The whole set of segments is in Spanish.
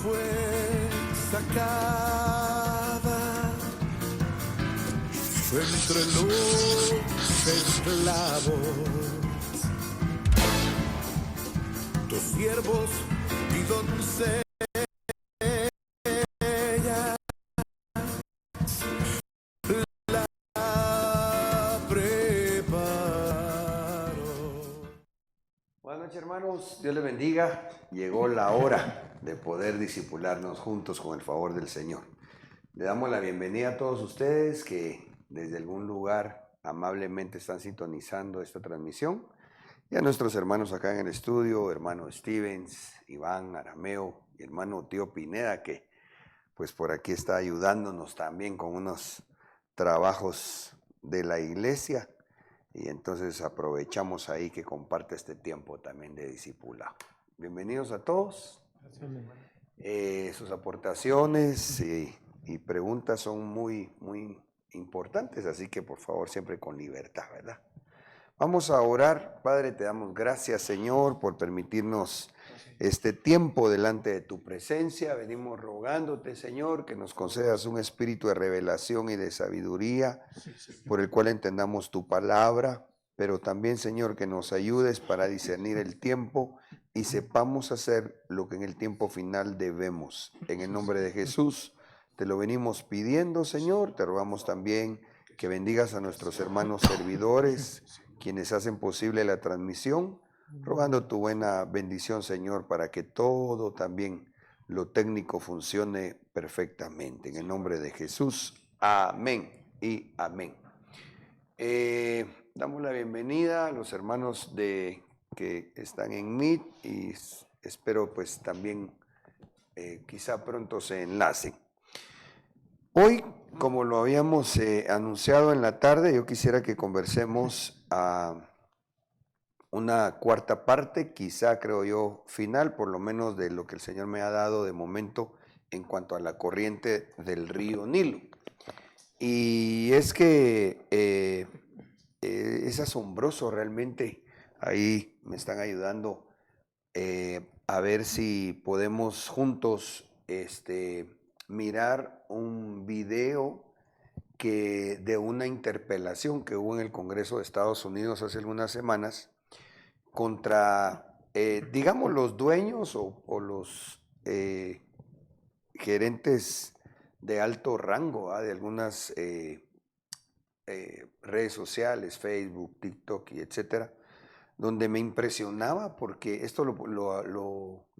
fue sacada entre los esclavos, tus siervos y doncellas la prepararon. Buenas noches, hermanos, Dios les bendiga. Llegó la hora de poder discipularnos juntos con el favor del Señor. Le damos la bienvenida a todos ustedes que desde algún lugar amablemente están sintonizando esta transmisión, y a nuestros hermanos acá en el estudio, hermano Stevens, Iván, Arameo y hermano Tío Pineda, que pues por aquí está ayudándonos también con unos trabajos de la iglesia, y entonces aprovechamos ahí que comparte este tiempo también de discipulado. Bienvenidos a todos. Sus aportaciones y preguntas son muy importantes, así que por favor siempre con libertad, ¿verdad? Vamos a orar. Padre, te damos gracias, Señor, por permitirnos este tiempo delante de tu presencia. Venimos rogándote, Señor, que nos concedas un espíritu de revelación y de sabiduría por el cual entendamos tu palabra, pero también, Señor, que nos ayudes para discernir el tiempo y sepamos hacer lo que en el tiempo final debemos. En el nombre de Jesús te lo venimos pidiendo, Señor. Te rogamos también que bendigas a nuestros hermanos servidores, quienes hacen posible la transmisión, rogando tu buena bendición, Señor, para que todo también lo técnico funcione perfectamente. En el nombre de Jesús, amén y amén. Damos la bienvenida a los hermanos que están en Meet, y espero pues también quizá pronto se enlacen. Hoy, como lo habíamos anunciado en la tarde, yo quisiera que conversemos a una cuarta parte, quizá creo yo final, por lo menos de lo que el Señor me ha dado de momento en cuanto a la corriente del río Nilo. Y es que es asombroso realmente. Ahí me están ayudando a ver si podemos juntos mirar un video de una interpelación que hubo en el Congreso de Estados Unidos hace algunas semanas contra, digamos, los dueños o los gerentes de alto rango de algunas redes sociales, Facebook, TikTok y etcétera, donde me impresionaba porque esto lo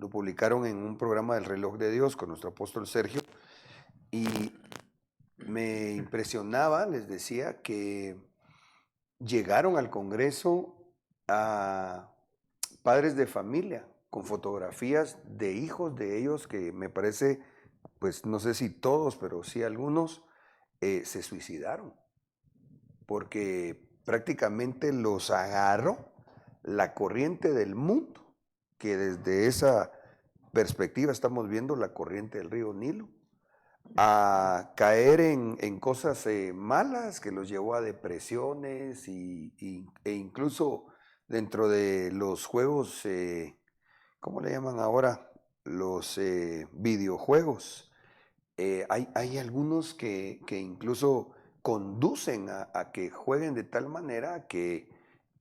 publicaron en un programa del Reloj de Dios con nuestro apóstol Sergio, y me impresionaba, les decía, que llegaron al Congreso a padres de familia con fotografías de hijos de ellos que me parece, pues no sé si todos, pero sí algunos, se suicidaron porque prácticamente los agarró la corriente del mundo, que desde esa perspectiva estamos viendo la corriente del río Nilo, a caer en cosas malas que los llevó a depresiones e incluso dentro de los juegos, ¿cómo le llaman ahora? Los videojuegos. Hay algunos que incluso conducen a que jueguen de tal manera que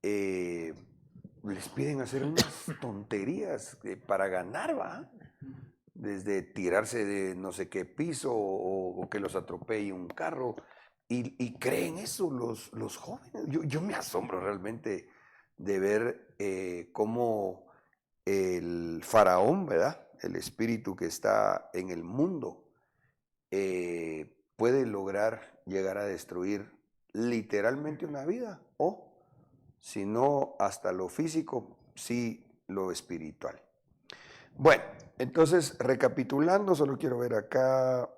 les piden hacer unas tonterías para ganar, ¿va? Desde tirarse de no sé qué piso o que los atropelle un carro, y creen eso los jóvenes. Yo me asombro realmente de ver cómo el faraón, ¿verdad? El espíritu que está en el mundo puede lograr llegar a destruir literalmente una vida, o si no hasta lo físico, sí lo espiritual. Bueno, entonces recapitulando, solo quiero ver acá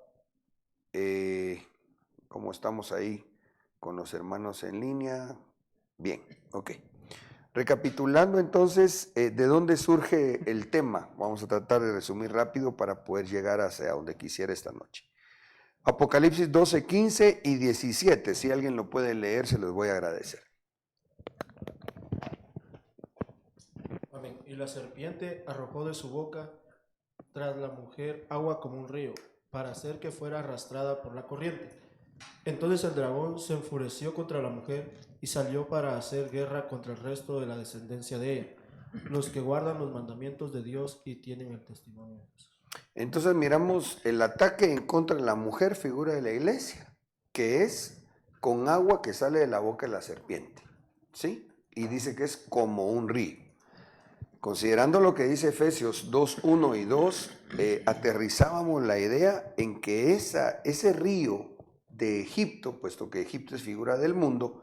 cómo estamos ahí con los hermanos en línea. Bien, ok. Recapitulando entonces, ¿de dónde surge el tema? Vamos a tratar de resumir rápido para poder llegar hacia donde quisiera esta noche. Apocalipsis 12, 15 y 17. Si alguien lo puede leer, se los voy a agradecer. Amén. Y la serpiente arrojó de su boca tras la mujer agua como un río, para hacer que fuera arrastrada por la corriente. Entonces el dragón se enfureció contra la mujer y salió para hacer guerra contra el resto de la descendencia de ella, los que guardan los mandamientos de Dios y tienen el testimonio de Jesús. Entonces miramos el ataque en contra de la mujer, figura de la iglesia, que es con agua que sale de la boca de la serpiente, ¿sí? Y dice que es como un río. Considerando lo que dice Efesios 2, 1 y 2, aterrizábamos la idea en que ese río de Egipto, puesto que Egipto es figura del mundo,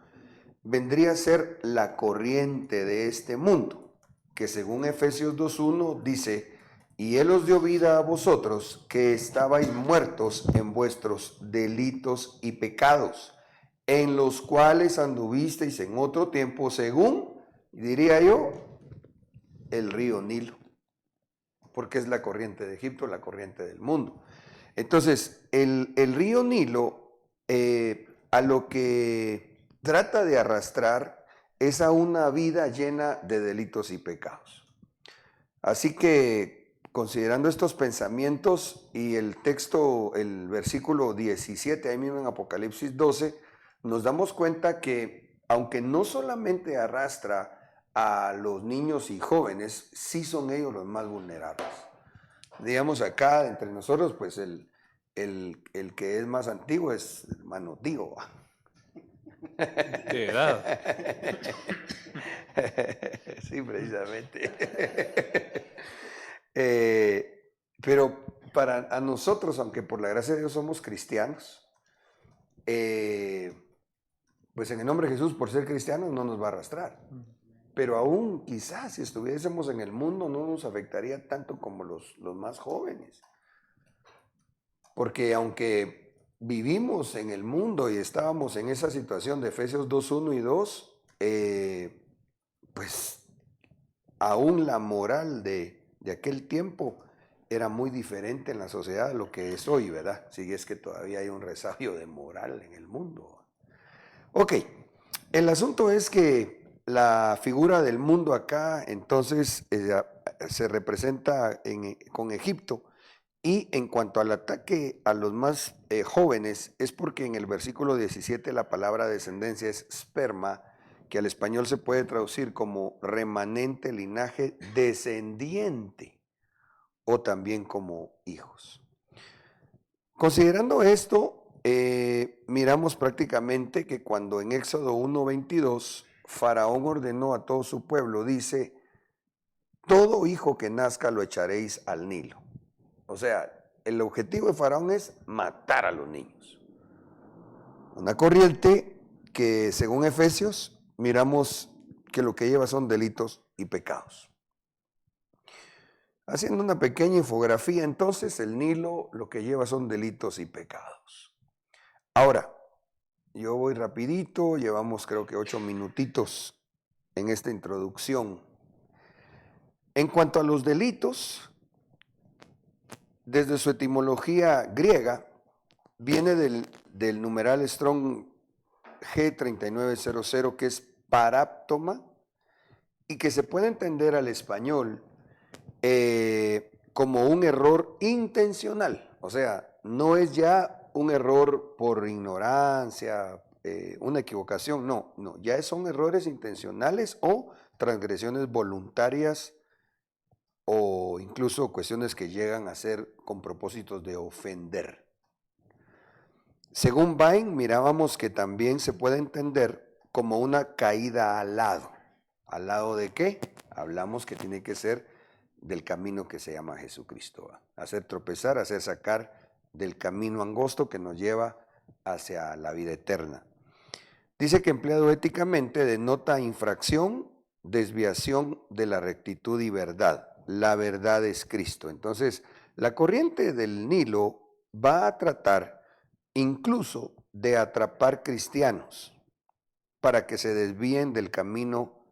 vendría a ser la corriente de este mundo, que según Efesios 2.1 dice, y Él os dio vida a vosotros, que estabais muertos en vuestros delitos y pecados, en los cuales anduvisteis en otro tiempo, según, diría yo, el río Nilo, porque es la corriente de Egipto, la corriente del mundo. Entonces, el río Nilo, a lo que trata de arrastrar es a una vida llena de delitos y pecados. Así que, considerando estos pensamientos y el texto, el versículo 17, ahí mismo en Apocalipsis 12, nos damos cuenta que, aunque no solamente arrastra a los niños y jóvenes, sí son ellos los más vulnerables. Digamos acá, entre nosotros, pues el que es más antiguo es el hermano Diego. ¿De edad? Sí, precisamente. Pero para a nosotros, aunque por la gracia de Dios somos cristianos, pues en el nombre de Jesús, por ser cristianos, no nos va a arrastrar. Pero aún quizás si estuviésemos en el mundo no nos afectaría tanto como los más jóvenes. Porque aunque vivimos en el mundo y estábamos en esa situación de Efesios 2, 1 y 2, pues aún la moral de aquel tiempo era muy diferente en la sociedad de lo que es hoy, ¿verdad? Si es que todavía hay un resabio de moral en el mundo. Ok, el asunto es que la figura del mundo acá entonces se representa con Egipto, y en cuanto al ataque a los más jóvenes es porque en el versículo 17 la palabra descendencia es sperma, que al español se puede traducir como remanente, linaje, descendiente o también como hijos. Considerando esto, miramos prácticamente que cuando en Éxodo 1:22 Faraón ordenó a todo su pueblo, dice, todo hijo que nazca lo echaréis al Nilo. O sea, el objetivo de Faraón es matar a los niños. Una corriente que según Efesios miramos que lo que lleva son delitos y pecados. Haciendo una pequeña infografía, entonces el Nilo lo que lleva son delitos y pecados. Ahora, yo voy rapidito, llevamos creo que 8 minutitos en esta introducción. En cuanto a los delitos, desde su etimología griega, viene del numeral Strong G3900, que es paráptoma, y que se puede entender al español como un error intencional. O sea, no es ya un error por ignorancia, una equivocación, no, ya son errores intencionales o transgresiones voluntarias o incluso cuestiones que llegan a ser con propósitos de ofender. Según Bain, mirábamos que también se puede entender como una caída al lado. ¿Al lado de qué? Hablamos que tiene que ser del camino que se llama Jesucristo. Hacer tropezar, hacer sacar del camino angosto que nos lleva hacia la vida eterna. Dice que empleado éticamente denota infracción, desviación de la rectitud y verdad. La verdad es Cristo. Entonces, la corriente del Nilo va a tratar incluso de atrapar cristianos para que se desvíen del camino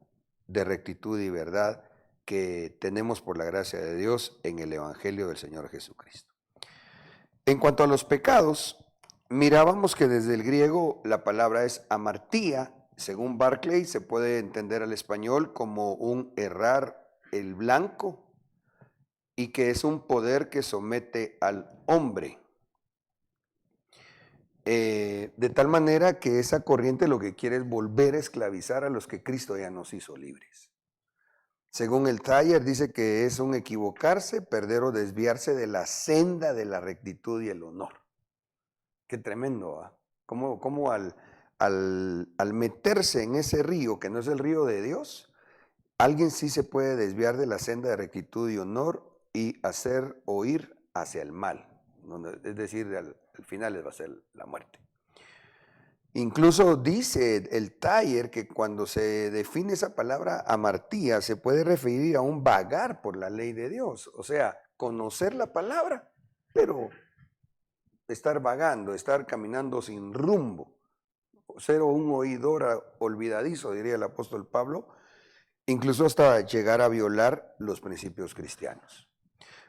de rectitud y verdad que tenemos por la gracia de Dios en el Evangelio del Señor Jesucristo. En cuanto a los pecados, mirábamos que desde el griego la palabra es amartía. Según Barclay, se puede entender al español como un errar el blanco, y que es un poder que somete al hombre. De tal manera que esa corriente lo que quiere es volver a esclavizar a los que Cristo ya nos hizo libres. Según el Taller, dice que es un equivocarse, perder o desviarse de la senda de la rectitud y el honor. Qué tremendo, ¿ah? Cómo al meterse en ese río, que no es el río de Dios, alguien sí se puede desviar de la senda de rectitud y honor y hacer o ir hacia el mal. Es decir, al final les va a ser la muerte. Incluso dice el Taller que cuando se define esa palabra amartía se puede referir a un vagar por la ley de Dios, o sea, conocer la palabra, pero estar vagando, estar caminando sin rumbo, ser un oidor olvidadizo, diría el apóstol Pablo, incluso hasta llegar a violar los principios cristianos.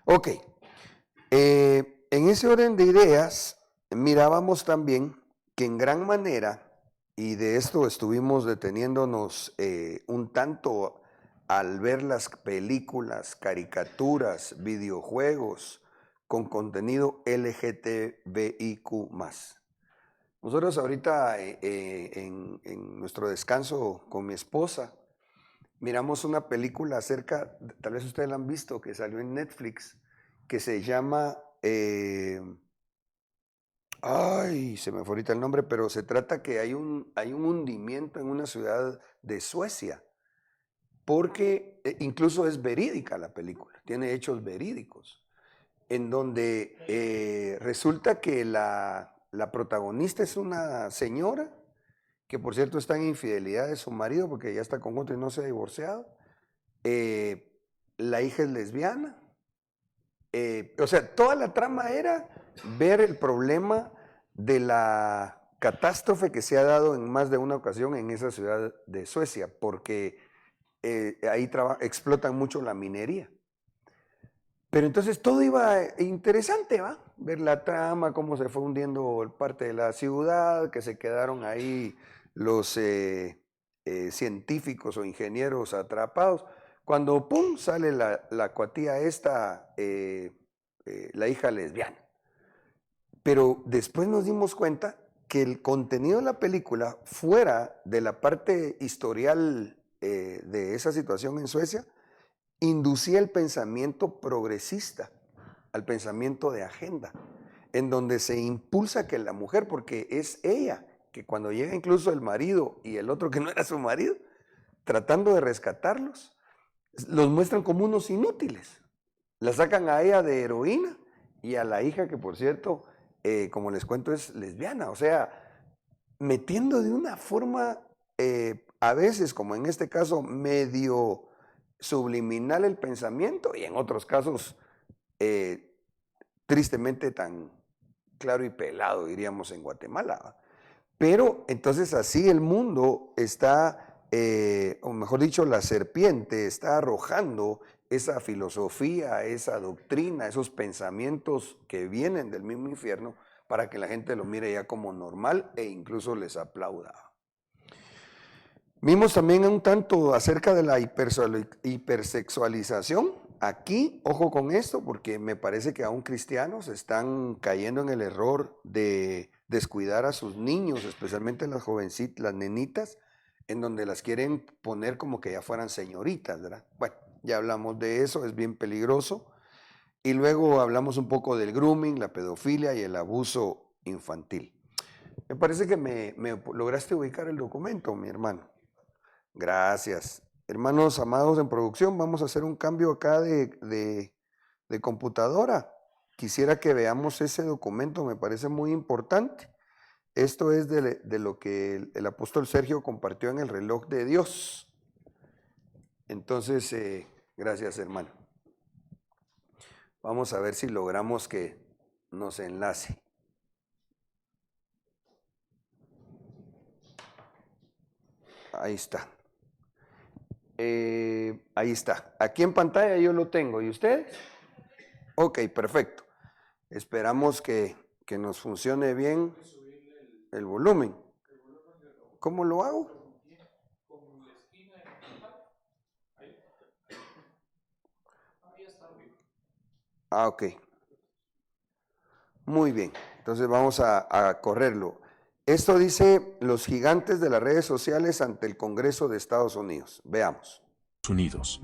Ok, en ese orden de ideas mirábamos también que en gran manera, y de esto estuvimos deteniéndonos un tanto al ver las películas, caricaturas, videojuegos con contenido LGTBIQ+. Nosotros ahorita en nuestro descanso con mi esposa miramos una película acerca, tal vez ustedes la han visto, que salió en Netflix, que se llama... Ay, se me fue ahorita el nombre, pero se trata que hay un hundimiento en una ciudad de Suecia, porque incluso es verídica la película, tiene hechos verídicos, en donde resulta que la protagonista es una señora, que por cierto está en infidelidad de su marido, porque ya está con otro y no se ha divorciado, la hija es lesbiana, o sea, toda la trama era ver el problema de la catástrofe que se ha dado en más de una ocasión en esa ciudad de Suecia, porque ahí explotan mucho la minería. Pero entonces todo iba interesante, ¿va? Ver la trama, cómo se fue hundiendo parte de la ciudad, que se quedaron ahí los científicos o ingenieros atrapados. Cuando, ¡pum!, sale la cuatía esta, la hija lesbiana. Pero después nos dimos cuenta que el contenido de la película, fuera de la parte historial de esa situación en Suecia, inducía el pensamiento progresista, al pensamiento de agenda, en donde se impulsa que la mujer, porque es ella, que cuando llega incluso el marido y el otro que no era su marido, tratando de rescatarlos, los muestran como unos inútiles. La sacan a ella de heroína y a la hija, que por cierto, como les cuento, es lesbiana. O sea, metiendo de una forma, a veces, como en este caso, medio subliminal el pensamiento, y en otros casos, tristemente tan claro y pelado, diríamos en Guatemala. Pero entonces así el mundo está, o mejor dicho, la serpiente está arrojando esa filosofía, esa doctrina, esos pensamientos que vienen del mismo infierno para que la gente lo mire ya como normal e incluso les aplauda. Vimos también un tanto acerca de la hipersexualización. Aquí, ojo con esto, porque me parece que aún cristianos están cayendo en el error de descuidar a sus niños, especialmente las jovencitas, las nenitas, en donde las quieren poner como que ya fueran señoritas, ¿verdad? Bueno, ya hablamos de eso, es bien peligroso. Y luego hablamos un poco del grooming, la pedofilia y el abuso infantil. Me parece que me lograste ubicar el documento, mi hermano. Gracias. Hermanos amados en producción, vamos a hacer un cambio acá de computadora. Quisiera que veamos ese documento, me parece muy importante. Esto es de lo que el apóstol Sergio compartió en el reloj de Dios. Entonces, gracias, hermano. Vamos a ver si logramos que nos enlace. Ahí está. Ahí está. Aquí en pantalla yo lo tengo. ¿Y ustedes? Ok, perfecto. Esperamos que nos funcione bien el volumen. ¿Cómo lo hago? Ah, ok. Muy bien. Entonces vamos a correrlo. Esto dice los gigantes de las redes sociales ante el Congreso de Estados Unidos. Veamos. Unidos.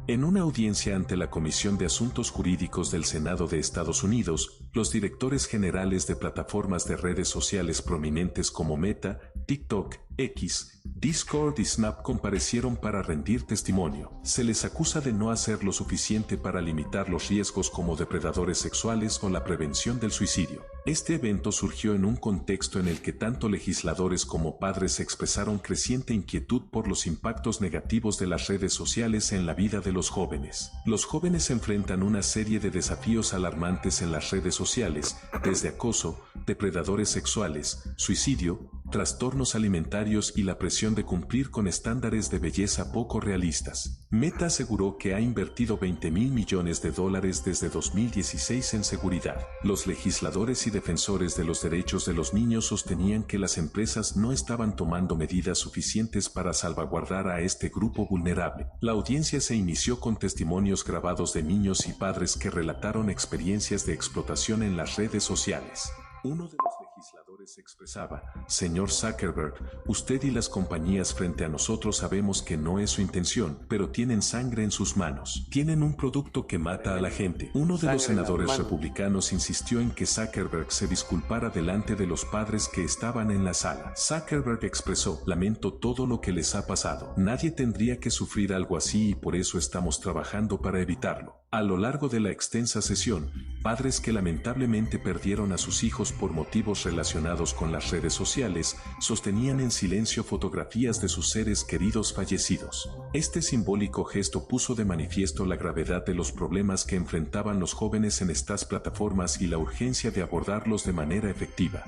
En una audiencia ante la Comisión de Asuntos Jurídicos del Senado de Estados Unidos, los directores generales de plataformas de redes sociales prominentes como Meta, TikTok, X, Discord y Snap comparecieron para rendir testimonio. Se les acusa de no hacer lo suficiente para limitar los riesgos como depredadores sexuales o la prevención del suicidio. Este evento surgió en un contexto en el que tanto legisladores como padres expresaron creciente inquietud por los impactos negativos de las redes sociales en la vida de los jóvenes. Los jóvenes enfrentan una serie de desafíos alarmantes en las redes sociales, desde acoso, depredadores sexuales, suicidio, trastornos alimentarios y la presión de cumplir con estándares de belleza poco realistas. Meta aseguró que ha invertido $20.000 millones desde 2016 en seguridad. Los legisladores y defensores de los derechos de los niños sostenían que las empresas no estaban tomando medidas suficientes para salvaguardar a este grupo vulnerable. La audiencia se inició con testimonios grabados de niños y padres que relataron experiencias de explotación en las redes sociales. Uno de los legisladores expresaba: Señor Zuckerberg, usted y las compañías frente a nosotros sabemos que no es su intención, pero tienen sangre en sus manos. Tienen un producto que mata a la gente. Uno de los senadores republicanos insistió en que Zuckerberg se disculpara delante de los padres que estaban en la sala. Zuckerberg expresó: lamento todo lo que les ha pasado. Nadie tendría que sufrir algo así y por eso estamos trabajando para evitarlo. A lo largo de la extensa sesión, padres que lamentablemente perdieron a sus hijos por motivos relacionados con las redes sociales sostenían en silencio fotografías de sus seres queridos fallecidos. Este simbólico gesto puso de manifiesto la gravedad de los problemas que enfrentaban los jóvenes en estas plataformas y la urgencia de abordarlos de manera efectiva.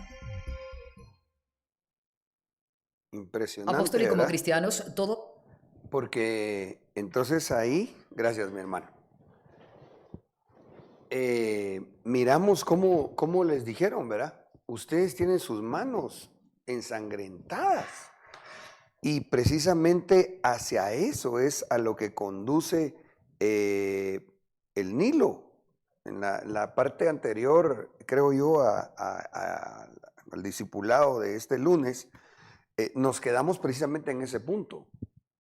Impresionante, Apóstol, y como ¿verdad? cristianos, todo... Porque entonces ahí, gracias mi hermano, miramos cómo les dijeron, ¿verdad? Ustedes tienen sus manos ensangrentadas. Y precisamente hacia eso es a lo que conduce el Nilo. En la parte anterior, creo yo, al discipulado de este lunes, nos quedamos precisamente en ese punto.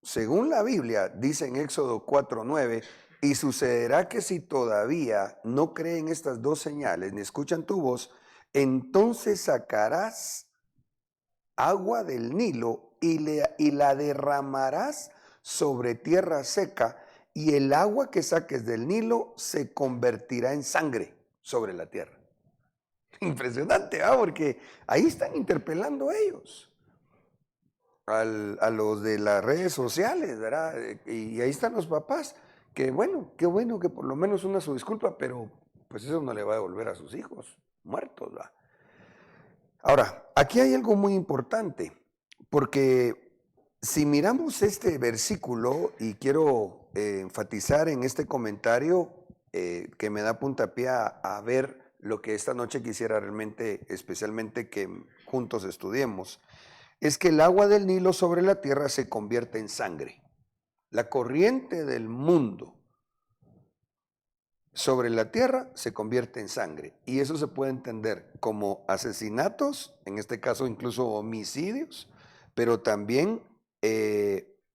Según la Biblia, dice en Éxodo 4:9, y sucederá que si todavía no creen estas dos señales ni escuchan tu voz, entonces sacarás agua del Nilo y la derramarás sobre tierra seca, y el agua que saques del Nilo se convertirá en sangre sobre la tierra. Impresionante, ¿ah? Porque ahí están interpelando ellos. A los de las redes sociales, ¿verdad? Y ahí están los papás, que bueno, qué bueno que por lo menos una su disculpa, pero pues eso no le va a devolver a sus hijos muertos, ¿verdad? Ahora, aquí hay algo muy importante, porque si miramos este versículo, y quiero enfatizar en este comentario que me da puntapié a ver lo que esta noche quisiera realmente, especialmente que juntos estudiemos, es que el agua del Nilo sobre la tierra se convierte en sangre. La corriente del mundo sobre la tierra se convierte en sangre. Y eso se puede entender como asesinatos, en este caso incluso homicidios, pero también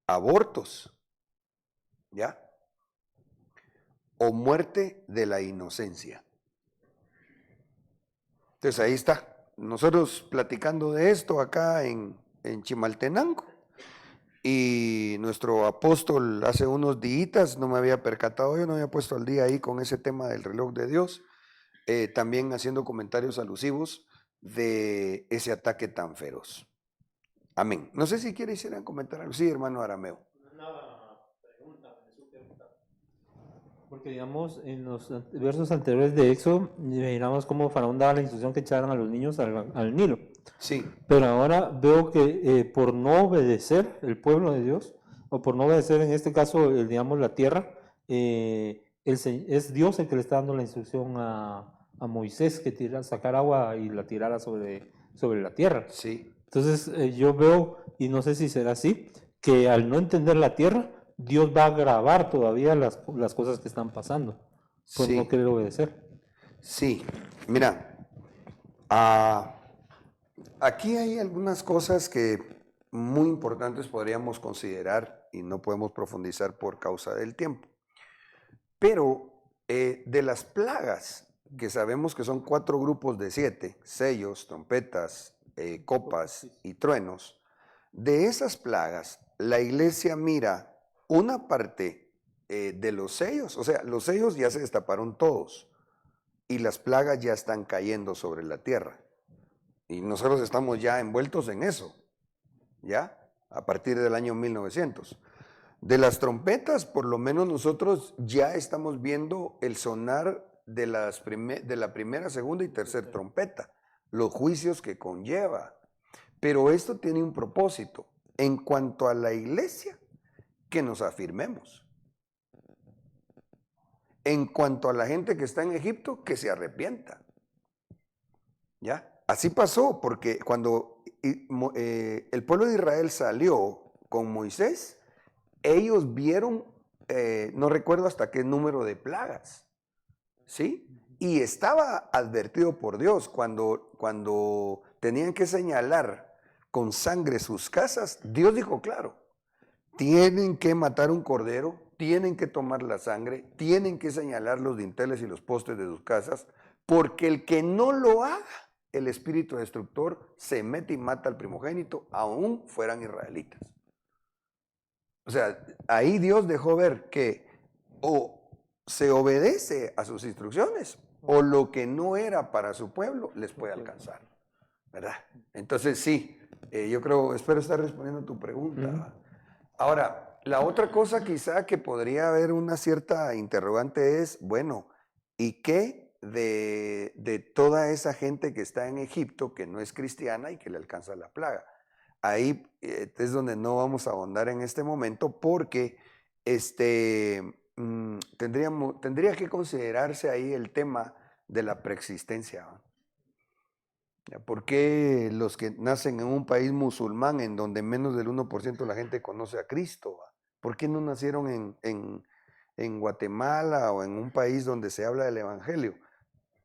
abortos, ¿ya? O muerte de la inocencia. Entonces ahí está. Nosotros platicando de esto acá en Chimaltenango, y nuestro apóstol hace unos días, no me había percatado, yo no había puesto al día ahí con ese tema del reloj de Dios, también haciendo comentarios alusivos de ese ataque tan feroz. Amén. No sé si quisieran comentar algo. Sí, hermano Arameo. Porque digamos, en los versos anteriores de Éxodo, miramos cómo Faraón daba la instrucción que echaran a los niños al Nilo. Sí. Pero ahora veo que por no obedecer el pueblo de Dios, o por no obedecer en este caso, digamos, la tierra, es Dios el que le está dando la instrucción a Moisés que sacar agua y la tirara sobre la tierra. Sí. Entonces yo veo, y no sé si será así, que al no entender la tierra, Dios va a agravar todavía las cosas que están pasando. por Sí. no querer obedecer. Sí, mira, aquí hay algunas cosas que muy importantes podríamos considerar y no podemos profundizar por causa del tiempo. Pero de las plagas, que sabemos que son 4 grupos de 7, sellos, trompetas, copas y truenos, de esas plagas, la iglesia mira una parte de los sellos, o sea, los sellos ya se destaparon todos y las plagas ya están cayendo sobre la tierra. Y nosotros estamos ya envueltos en eso, ¿ya? A partir del año 1900. De las trompetas, por lo menos nosotros ya estamos viendo el sonar de la primera, segunda y tercera trompeta, los juicios que conlleva. Pero esto tiene un propósito. En cuanto a la iglesia, que nos afirmemos. En cuanto a la gente que está en Egipto, que se arrepienta. ¿Ya? Así pasó, porque cuando el pueblo de Israel salió con Moisés, ellos vieron, no recuerdo hasta qué número de plagas, ¿sí? Y estaba advertido por Dios cuando tenían que señalar con sangre sus casas. Dios dijo, claro, tienen que matar un cordero, tienen que tomar la sangre, tienen que señalar los dinteles y los postes de sus casas, porque el que no lo haga, el espíritu destructor se mete y mata al primogénito, aún fueran israelitas. O sea, ahí Dios dejó ver que o se obedece a sus instrucciones o lo que no era para su pueblo les puede alcanzar, ¿verdad? Entonces sí, espero estar respondiendo a tu pregunta. Ahora, la otra cosa quizá que podría haber una cierta interrogante es, bueno, ¿y qué de toda esa gente que está en Egipto que no es cristiana y que le alcanza la plaga? Ahí es donde no vamos a ahondar en este momento porque tendría que considerarse ahí el tema de la preexistencia. ¿Por qué los que nacen en un país musulmán en donde menos del 1% de la gente conoce a Cristo? ¿Por qué no nacieron en Guatemala o en un país donde se habla del Evangelio?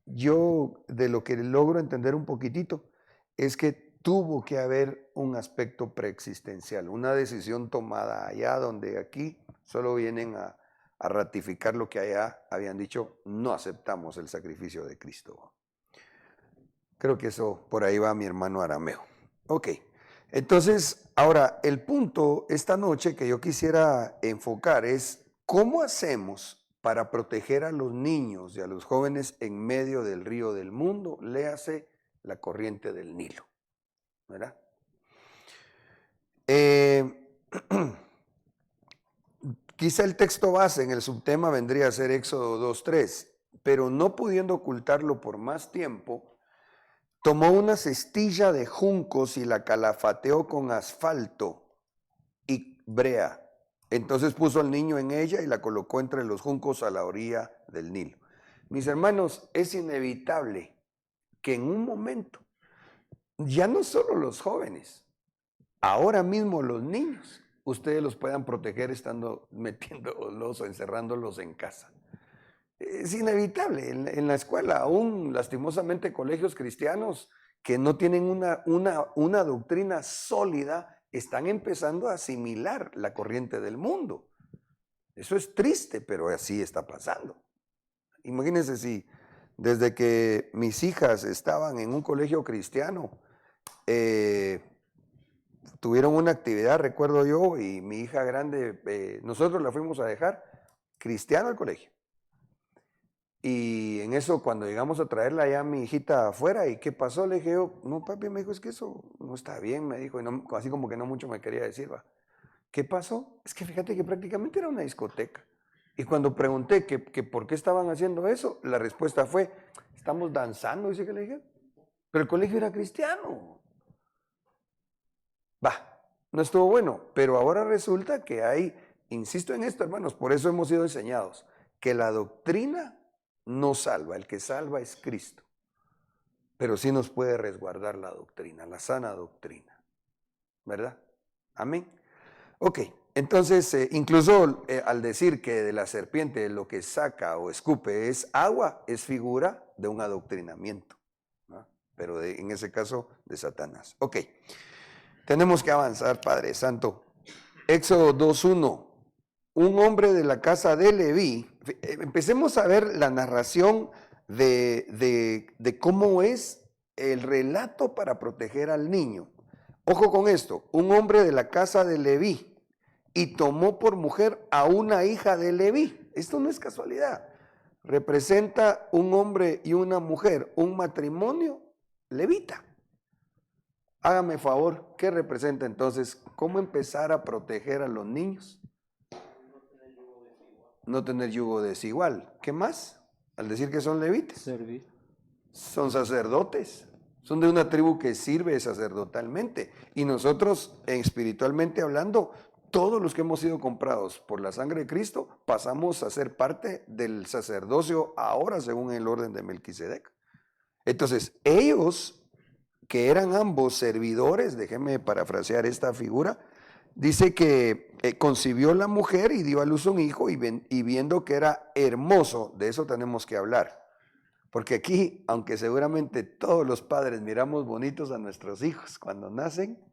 Yo de lo que logro entender un poquitito es que tuvo que haber un aspecto preexistencial, una decisión tomada allá donde aquí solo vienen a ratificar lo que allá habían dicho, no aceptamos el sacrificio de Cristo. Creo que eso por ahí va mi hermano Arameo. Ok, entonces ahora el punto esta noche que yo quisiera enfocar es cómo hacemos para proteger a los niños y a los jóvenes en medio del río del mundo, léase la corriente del Nilo, ¿verdad? Quizá el texto base en el subtema vendría a ser Éxodo 2:3, pero no pudiendo ocultarlo por más tiempo, tomó una cestilla de juncos y la calafateó con asfalto y brea. Entonces puso al niño en ella y la colocó entre los juncos a la orilla del Nilo. Mis hermanos, es inevitable que en un momento, ya no solo los jóvenes, ahora mismo los niños, ustedes los puedan proteger estando metiéndolos o encerrándolos en casa. Es inevitable. En la escuela, aún lastimosamente colegios cristianos que no tienen una doctrina sólida, están empezando a asimilar la corriente del mundo. Eso es triste, pero así está pasando. Imagínense si desde que mis hijas estaban en un colegio cristiano, tuvieron una actividad, recuerdo yo, y mi hija grande, nosotros la fuimos a dejar cristiano al colegio. Y en eso, cuando llegamos a traerla ya mi hijita afuera, ¿y qué pasó? Le dije yo, no papi, me dijo, es que eso no está bien, me dijo, y no, así como que no mucho me quería decir, va. ¿Qué pasó? Es que fíjate que prácticamente era una discoteca. Y cuando pregunté que por qué estaban haciendo eso, la respuesta fue, estamos danzando, dice que le dije, pero el colegio era cristiano. Va, no estuvo bueno, pero ahora resulta que hay, insisto en esto, hermanos, por eso hemos sido enseñados, que la doctrina no salva, el que salva es Cristo, pero sí nos puede resguardar la doctrina, la sana doctrina, ¿verdad? Amén. Ok, Entonces, incluso al decir que de la serpiente lo que saca o escupe es agua, es figura de un adoctrinamiento, ¿no? Pero en ese caso de Satanás. Ok, tenemos que avanzar, Padre Santo. Éxodo 2:1. Un hombre de la casa de Leví. Empecemos a ver la narración de cómo es el relato para proteger al niño. Ojo con esto, un hombre de la casa de Leví y tomó por mujer a una hija de Leví. Esto no es casualidad. Representa un hombre y una mujer, un matrimonio levita. Hágame favor, ¿qué representa entonces? ¿Cómo empezar a proteger a los niños? No tener yugo desigual. ¿Qué más? Al decir que son levitas. Servir. Son sacerdotes. Son de una tribu que sirve sacerdotalmente. Y nosotros, espiritualmente hablando, todos los que hemos sido comprados por la sangre de Cristo, pasamos a ser parte del sacerdocio ahora según el orden de Melquisedec. Entonces, ellos, que eran ambos servidores, déjenme parafrasear esta figura, dice que concibió la mujer y dio a luz un hijo y viendo que era hermoso, de eso tenemos que hablar. Porque aquí, aunque seguramente todos los padres miramos bonitos a nuestros hijos cuando nacen,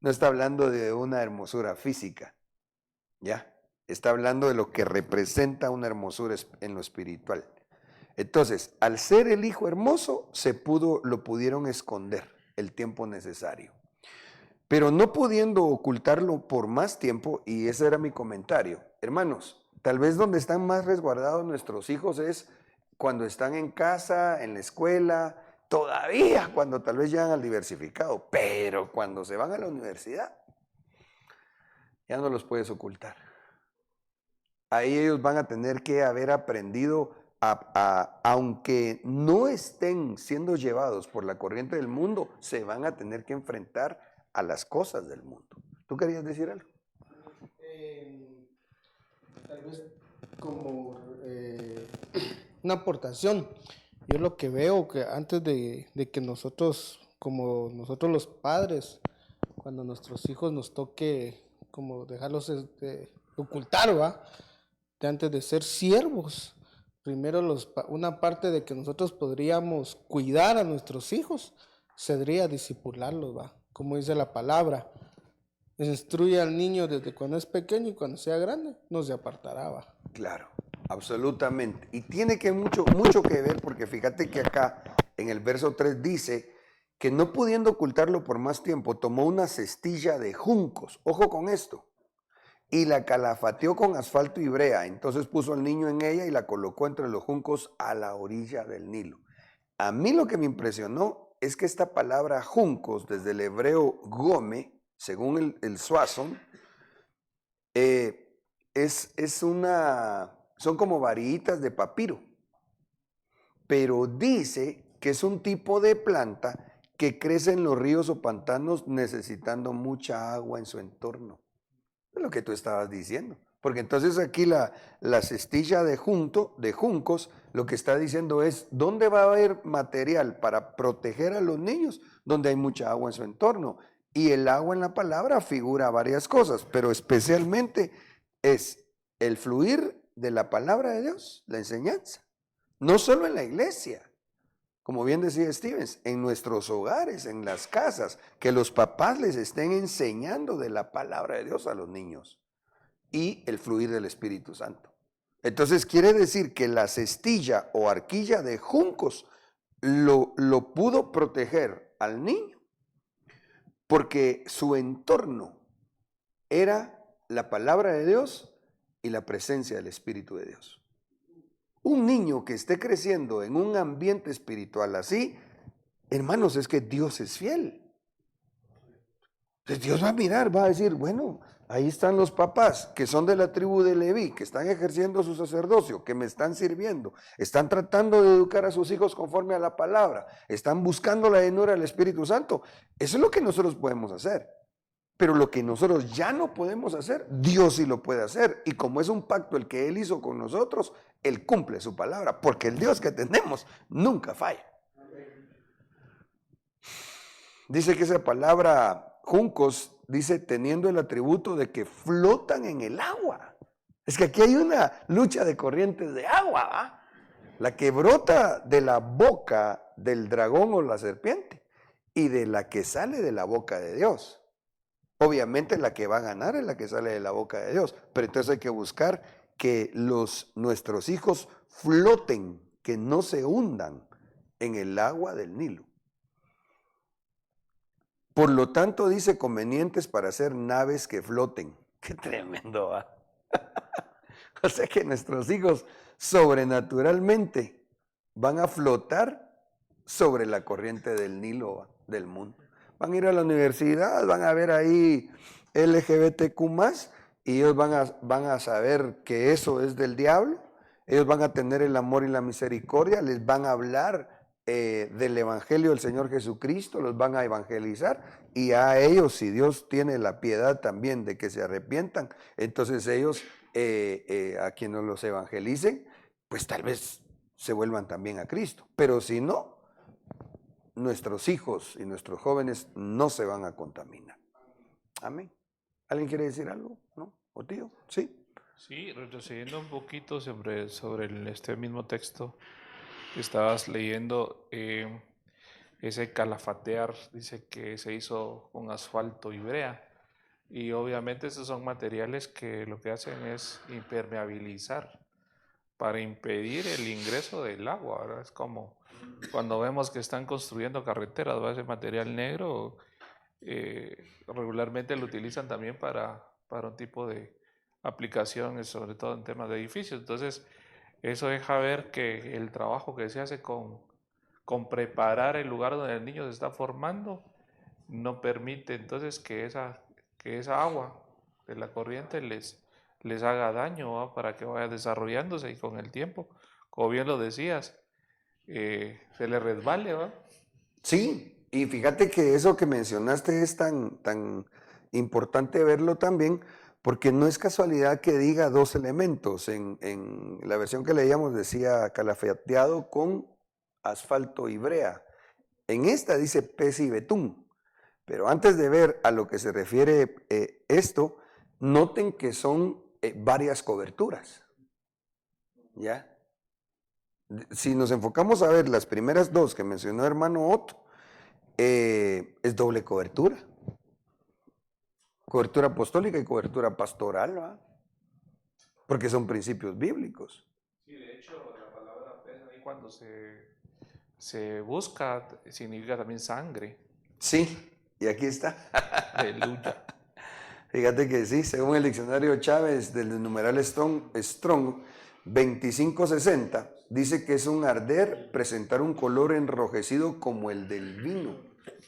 no está hablando de una hermosura física, ¿ya? Está hablando de lo que representa una hermosura en lo espiritual. Entonces, al ser el hijo hermoso, lo pudieron esconder el tiempo necesario. Pero no pudiendo ocultarlo por más tiempo, y ese era mi comentario. Hermanos, tal vez donde están más resguardados nuestros hijos es cuando están en casa, en la escuela, todavía cuando tal vez llegan al diversificado, pero cuando se van a la universidad, ya no los puedes ocultar. Ahí ellos van a tener que haber aprendido, aunque no estén siendo llevados por la corriente del mundo, se van a tener que enfrentar a las cosas del mundo. ¿Tú querías decir algo? Tal vez como una aportación. Yo lo que veo que antes de que nosotros, como nosotros los padres, cuando nuestros hijos nos toque como dejarlos ocultar, ¿va? De antes de ser siervos, primero una parte de que nosotros podríamos cuidar a nuestros hijos sería discipularlos, ¿va? Como dice la palabra, instruye al niño desde cuando es pequeño y cuando sea grande no se apartará, ¿va? Claro, absolutamente. Y tiene que mucho que ver, porque fíjate que acá en el verso 3 dice que no pudiendo ocultarlo por más tiempo, tomó una cestilla de juncos, ojo con esto, y la calafateó con asfalto y brea. Entonces puso al niño en ella y la colocó entre los juncos a la orilla del Nilo. A mí lo que me impresionó es que esta palabra juncos, desde el hebreo gome, según el Suazón, son como varillitas de papiro, pero dice que es un tipo de planta que crece en los ríos o pantanos necesitando mucha agua en su entorno. Es lo que tú estabas diciendo, porque entonces aquí la cestilla de juncos, lo que está diciendo es, ¿dónde va a haber material para proteger a los niños? Donde hay mucha agua en su entorno. Y el agua en la palabra figura varias cosas, pero especialmente es el fluir de la palabra de Dios, la enseñanza. No solo en la iglesia, como bien decía Stevens, en nuestros hogares, en las casas, que los papás les estén enseñando de la palabra de Dios a los niños y el fluir del Espíritu Santo. Entonces quiere decir que la cestilla o arquilla de juncos lo pudo proteger al niño, porque su entorno era la palabra de Dios y la presencia del Espíritu de Dios. Un niño que esté creciendo en un ambiente espiritual así, hermanos, es que Dios es fiel. Entonces Dios va a mirar, va a decir, bueno, ahí están los papás que son de la tribu de Leví, que están ejerciendo su sacerdocio, que me están sirviendo, están tratando de educar a sus hijos conforme a la palabra, están buscando la llenura del Espíritu Santo. Eso es lo que nosotros podemos hacer. Pero lo que nosotros ya no podemos hacer, Dios sí lo puede hacer. Y como es un pacto el que Él hizo con nosotros, Él cumple su palabra, porque el Dios que tenemos nunca falla. Dice que esa palabra juncos dice, teniendo el atributo de que flotan en el agua. Es que aquí hay una lucha de corrientes de agua, ¿va? La que brota de la boca del dragón o la serpiente y de la que sale de la boca de Dios. Obviamente la que va a ganar es la que sale de la boca de Dios, pero entonces hay que buscar que nuestros hijos floten, que no se hundan en el agua del Nilo. Por lo tanto, dice, convenientes para hacer naves que floten. Qué tremendo, ¿va? O sea que nuestros hijos sobrenaturalmente van a flotar sobre la corriente del Nilo, ¿va? Del mundo. Van a ir a la universidad, van a ver ahí LGBTQ+, y ellos van a saber que eso es del diablo. Ellos van a tener el amor y la misericordia, les van a hablar del Evangelio del Señor Jesucristo, los van a evangelizar, y a ellos, si Dios tiene la piedad también de que se arrepientan, entonces ellos, a quienes los evangelicen, pues tal vez se vuelvan también a Cristo. Pero si no, nuestros hijos y nuestros jóvenes no se van a contaminar. Amén. ¿Alguien quiere decir algo? ¿No? ¿O tío? ¿Sí? Sí, retrocediendo un poquito sobre este mismo texto que estabas leyendo, ese calafatear dice que se hizo con asfalto y brea, y obviamente esos son materiales que lo que hacen es impermeabilizar para impedir el ingreso del agua, ¿verdad? Es como cuando vemos que están construyendo carreteras, ¿verdad? Ese material negro regularmente lo utilizan también para un tipo de aplicaciones, sobre todo en temas de edificios. Entonces, eso deja ver que el trabajo que se hace con preparar el lugar donde el niño se está formando no permite entonces que esa agua de la corriente les haga daño, ¿va? Para que vaya desarrollándose, y con el tiempo, como bien lo decías, se le resbale, ¿va? Sí, y fíjate que eso que mencionaste es tan importante verlo también, porque no es casualidad que diga dos elementos. En la versión que leíamos decía calafateado con asfalto y brea. En esta dice pez y betún. Pero antes de ver a lo que se refiere esto, noten que son varias coberturas. ¿Ya? Si nos enfocamos a ver las primeras dos que mencionó hermano Otto, es doble cobertura. Cobertura apostólica y cobertura pastoral, ¿va? Porque son principios bíblicos. Sí, de hecho, la palabra pez ahí cuando se busca significa también sangre. Sí, y aquí está. Aleluya. Fíjate que sí, según el diccionario Chávez del numeral Strong 2560, dice que es un arder, presentar un color enrojecido como el del vino.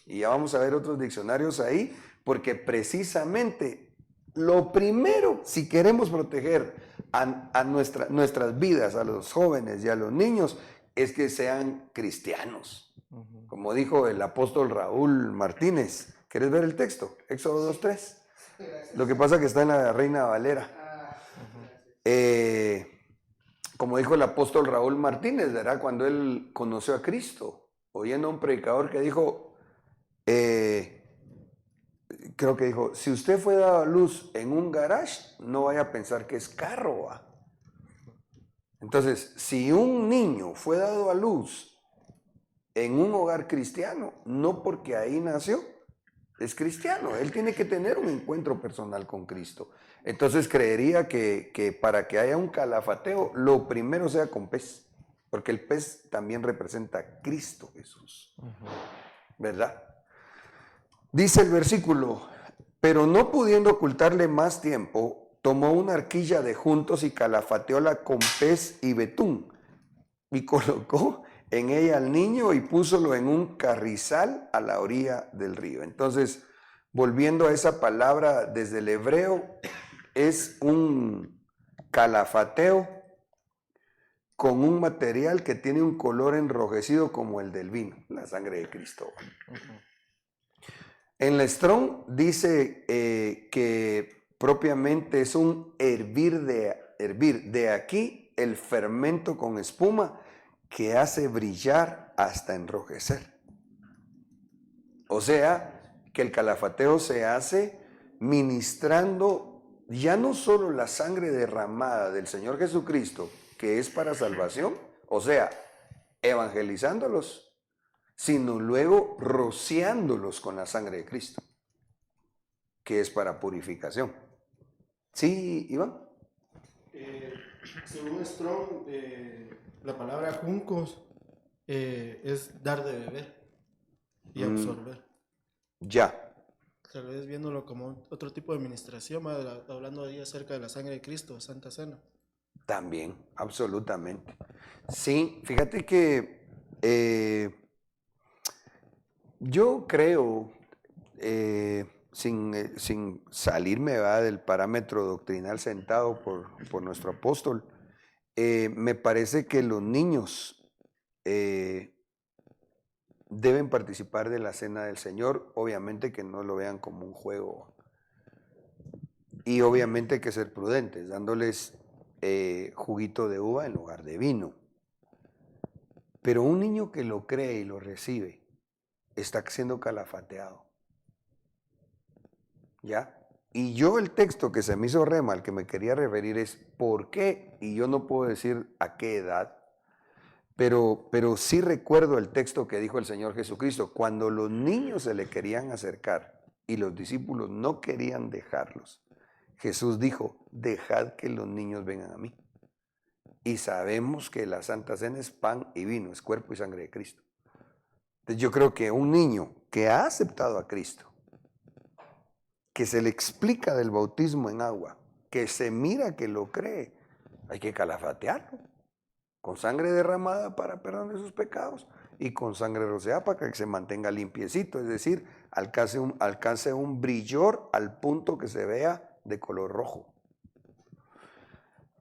Y ya vamos a ver otros diccionarios ahí, porque precisamente lo primero, si queremos proteger a nuestras vidas, a los jóvenes y a los niños, es que sean cristianos. Como dijo el apóstol Raúl Martínez. ¿Quieres ver el texto? Éxodo 2:3. Lo que pasa que está en la Reina Valera. Como dijo el apóstol Raúl Martínez, ¿verdad? Cuando él conoció a Cristo, oyendo a un predicador que dijo, creo que dijo, si usted fue dado a luz en un garage, no vaya a pensar que es carro, ¿va? Entonces, si un niño fue dado a luz en un hogar cristiano, no porque ahí nació, es cristiano. Él tiene que tener un encuentro personal con Cristo. Entonces creería que para que haya un calafateo, lo primero sea con pez, porque el pez también representa a Cristo Jesús, ¿verdad? Dice el versículo, pero no pudiendo ocultarle más tiempo, tomó una arquilla de juntos y calafateóla con pez y betún, y colocó en ella al niño y púsolo en un carrizal a la orilla del río. Entonces, volviendo a esa palabra desde el hebreo, es un calafateo con un material que tiene un color enrojecido como el del vino, la sangre de Cristo. En la Strong dice que propiamente es un hervir. De aquí el fermento con espuma que hace brillar hasta enrojecer. O sea, que el calafateo se hace ministrando ya no solo la sangre derramada del Señor Jesucristo, que es para salvación, o sea, evangelizándolos, sino luego rociándolos con la sangre de Cristo, que es para purificación. Sí, Iván. Según Strong, la palabra juncos es dar de beber y absorber. Ya. Tal vez viéndolo como otro tipo de administración, hablando ahí acerca de la sangre de Cristo, Santa Cena. También, absolutamente. Sí, fíjate que yo creo, sin salirme del parámetro doctrinal sentado por nuestro apóstol, me parece que los niños deben participar de la cena del Señor, obviamente que no lo vean como un juego. Y obviamente hay que ser prudentes, dándoles juguito de uva en lugar de vino. Pero un niño que lo cree y lo recibe, está siendo calafateado. ¿Ya? Y yo el texto que se me hizo rema, al que me quería referir es ¿por qué? Y yo no puedo decir a qué edad, pero sí recuerdo el texto que dijo el Señor Jesucristo. Cuando los niños se le querían acercar y los discípulos no querían dejarlos, Jesús dijo, dejad que los niños vengan a mí. Y sabemos que la Santa Cena es pan y vino, es cuerpo y sangre de Cristo. Entonces yo creo que un niño que ha aceptado a Cristo, que se le explica del bautismo en agua, que se mira que lo cree, hay que calafatearlo, con sangre derramada para perdón de sus pecados y con sangre rociada para que se mantenga limpiecito, es decir, alcance un brillor al punto que se vea de color rojo.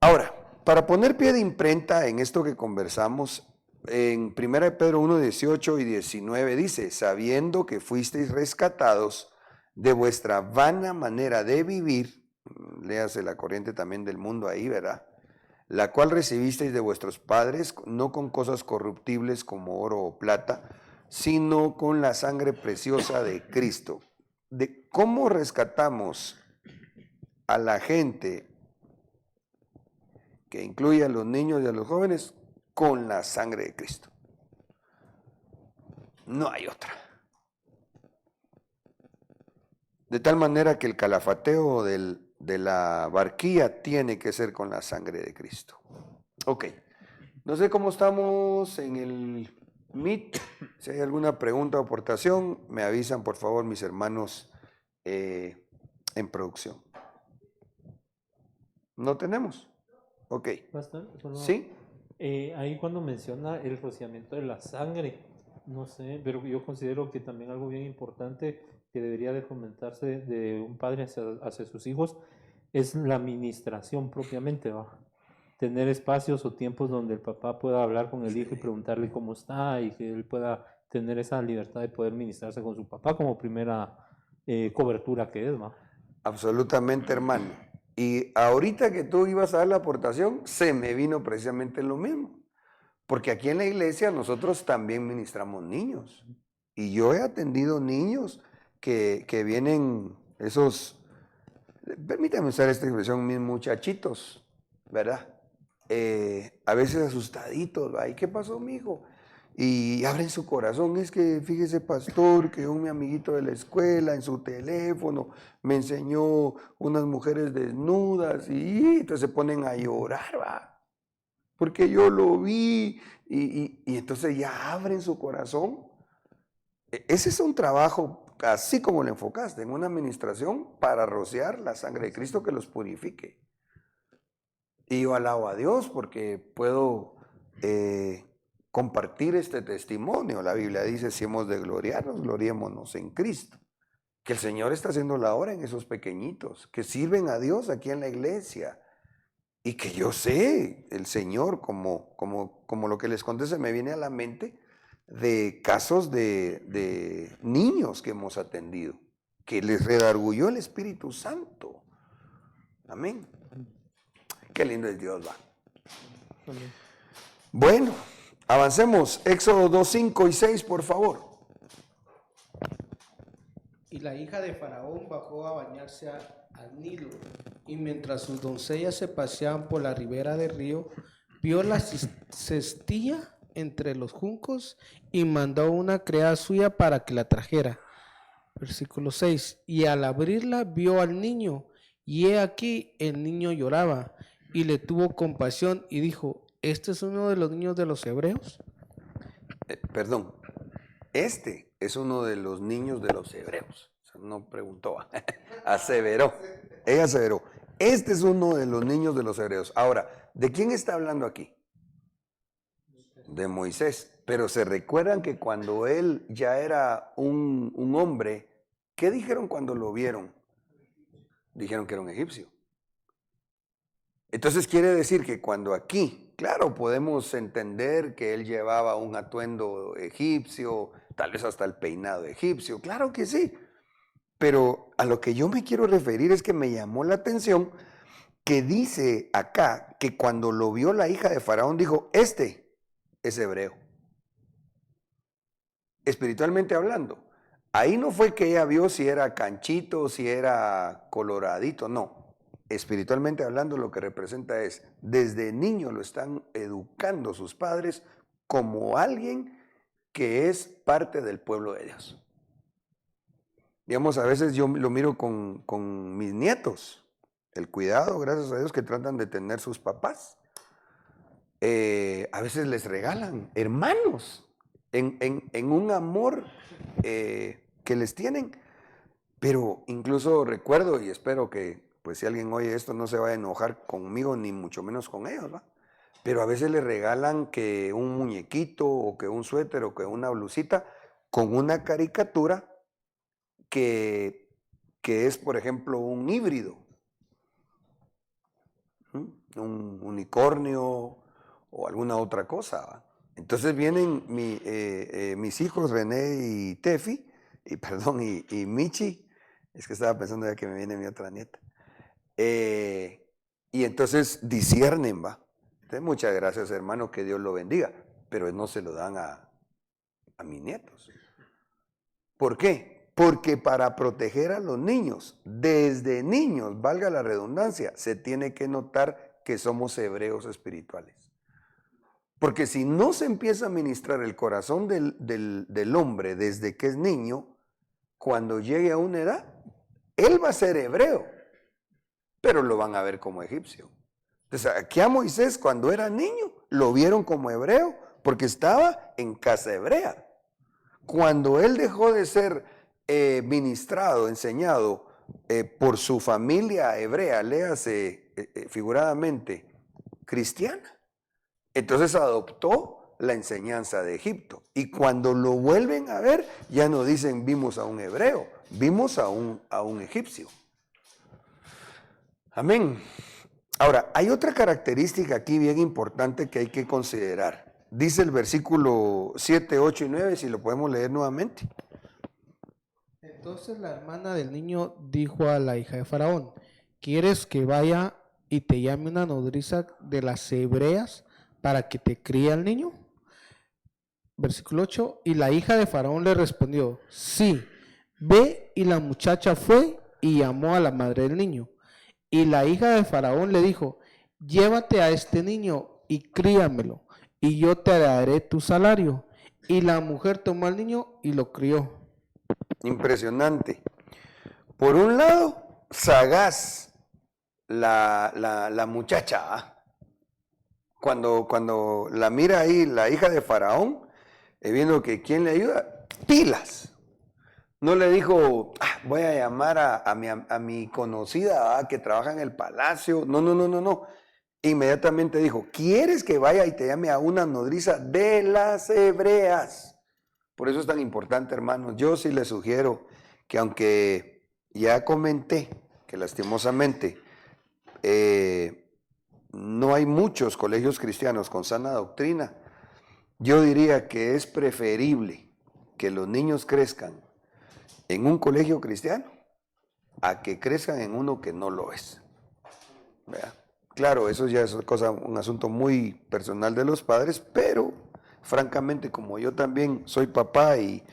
Ahora, para poner pie de imprenta en esto que conversamos, en 1 Pedro 1, 18 y 19 dice, sabiendo que fuisteis rescatados de vuestra vana manera de vivir, léase la corriente también del mundo ahí, ¿verdad? La cual recibisteis de vuestros padres, no con cosas corruptibles como oro o plata, sino con la sangre preciosa de Cristo. ¿De cómo rescatamos a la gente, que incluye a los niños y a los jóvenes? Con la sangre de Cristo. No hay otra. De tal manera que el calafateo de la barquilla tiene que ser con la sangre de Cristo. Ok. No sé cómo estamos en el Meet. Si hay alguna pregunta o aportación, me avisan por favor mis hermanos en producción. ¿No tenemos? Ok. Pastor, solo, ¿Sí? ahí cuando menciona el rociamiento de la sangre, no sé, pero yo considero que también algo bien importante que debería de fomentarse de un padre hacia sus hijos es la administración propiamente, ¿va? Tener espacios o tiempos donde el papá pueda hablar con el hijo y preguntarle cómo está y que él pueda tener esa libertad de poder ministrarse con su papá como primera cobertura que es, ¿va? Absolutamente, hermano. Y ahorita que tú ibas a dar la aportación, se me vino precisamente lo mismo. Porque aquí en la iglesia nosotros también ministramos niños. Y yo he atendido niños que vienen, permítame usar esta expresión, mis muchachitos, ¿verdad? A veces asustaditos, ¿va? ¿Y qué pasó, mijo? Y abren su corazón. Es que fíjese, pastor, que un mi amiguito de la escuela en su teléfono me enseñó unas mujeres desnudas y entonces se ponen a llorar, va, porque yo lo vi y entonces ya abren su corazón. Ese es un trabajo, así como lo enfocaste, en una administración para rociar la sangre de Cristo que los purifique. Y yo alabo a Dios porque puedo compartir este testimonio. La Biblia dice, si hemos de gloriarnos, gloriémonos en Cristo. Que el Señor está haciendo la obra en esos pequeñitos, que sirven a Dios aquí en la iglesia. Y que yo sé, el Señor, como lo que les conté, se me viene a la mente de casos de niños que hemos atendido, que les redarguyó el Espíritu Santo. Amén. Qué lindo es Dios, va. Amén. Bueno, avancemos. Éxodo 2, 5 y 6, por favor. Y la hija de Faraón bajó a bañarse al Nilo, y mientras sus doncellas se paseaban por la ribera del río, vio la cestilla entre los juncos y mandó a una criada suya para que la trajera. Versículo 6. Y al abrirla vio al niño, y he aquí el niño lloraba, y le tuvo compasión y dijo: ¿Este es uno de los niños de los hebreos? Perdón, este es uno de los niños de los hebreos. O sea, no preguntó, aseveró. Ella aseveró. Este es uno de los niños de los hebreos. Ahora, ¿de quién está hablando aquí? De Moisés. Pero se recuerdan que cuando él ya era un hombre, ¿qué dijeron cuando lo vieron? Dijeron que era un egipcio. Entonces quiere decir que cuando aquí, claro, podemos entender que él llevaba un atuendo egipcio, tal vez hasta el peinado egipcio, claro que sí. Pero a lo que yo me quiero referir es que me llamó la atención que dice acá que cuando lo vio la hija de Faraón dijo: este es hebreo. Espiritualmente hablando, ahí no fue que ella vio si era canchito, si era coloradito, no. Espiritualmente hablando, lo que representa es, desde niño lo están educando sus padres como alguien que es parte del pueblo de Dios. Digamos, a veces yo lo miro con mis nietos, el cuidado, gracias a Dios, que tratan de tener sus papás. A veces les regalan hermanos en un amor que les tienen. Pero incluso recuerdo, y espero que pues si alguien oye esto no se va a enojar conmigo ni mucho menos con ellos, ¿va? Pero a veces les regalan que un muñequito o que un suéter o que una blusita con una caricatura que es, por ejemplo, un híbrido, un unicornio o alguna otra cosa, ¿va? Entonces vienen mis hijos René y Tefi, y Michi, es que estaba pensando ya que me viene mi otra nieta, y entonces disciernen, ¿va? Entonces, muchas gracias, hermano, que Dios lo bendiga, pero no se lo dan a mis nietos. ¿Por qué? Porque para proteger a los niños, desde niños, valga la redundancia, se tiene que notar que somos hebreos espirituales. Porque si no se empieza a ministrar el corazón del hombre desde que es niño, cuando llegue a una edad, él va a ser hebreo, pero lo van a ver como egipcio. Entonces, aquí a Moisés, cuando era niño, lo vieron como hebreo, porque estaba en casa hebrea. Cuando él dejó de ser ministrado, enseñado por su familia hebrea, léase figuradamente, cristiana, entonces adoptó la enseñanza de Egipto. Y cuando lo vuelven a ver, ya no dicen vimos a un hebreo, vimos a un egipcio. Amén. Ahora, hay otra característica aquí bien importante que hay que considerar. Dice el versículo 7, 8 y 9, si lo podemos leer nuevamente. Entonces la hermana del niño dijo a la hija de Faraón: ¿quieres que vaya y te llame una nodriza de las hebreas para que te críe al niño? Versículo 8. Y la hija de Faraón le respondió: sí, ve. Y la muchacha fue y llamó a la madre del niño. Y la hija de Faraón le dijo: llévate a este niño y críamelo, y yo te daré tu salario. Y la mujer tomó al niño y lo crió. Impresionante. Por un lado, sagaz la muchacha, ¿ah? Cuando la mira ahí la hija de Faraón, viendo que quién le ayuda, pilas. No le dijo, voy a llamar a mi conocida que trabaja en el palacio. No. Inmediatamente dijo, ¿quieres que vaya y te llame a una nodriza de las hebreas? Por eso es tan importante, hermanos. Yo sí les sugiero que, aunque ya comenté que lastimosamente no hay muchos colegios cristianos con sana doctrina, yo diría que es preferible que los niños crezcan en un colegio cristiano a que crezcan en uno que no lo es. ¿Verdad? Claro, eso ya es un asunto muy personal de los padres, pero francamente, como yo también soy papá y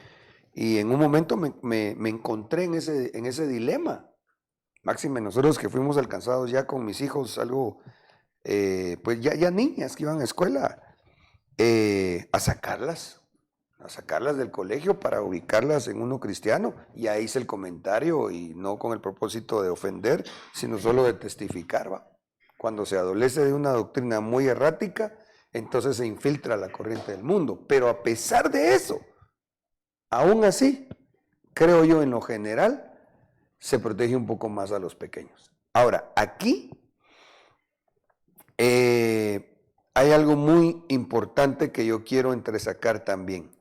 Y en un momento me encontré en ese dilema. Máxime, nosotros que fuimos alcanzados ya con mis hijos, algo, pues ya niñas que iban a escuela, a sacarlas del colegio para ubicarlas en uno cristiano. Y ahí hice el comentario, y no con el propósito de ofender, sino solo de testificar, ¿va? Cuando se adolece de una doctrina muy errática, entonces se infiltra la corriente del mundo. Pero a pesar de eso, aún así, creo yo, en lo general, se protege un poco más a los pequeños. Ahora, aquí hay algo muy importante que yo quiero entresacar también.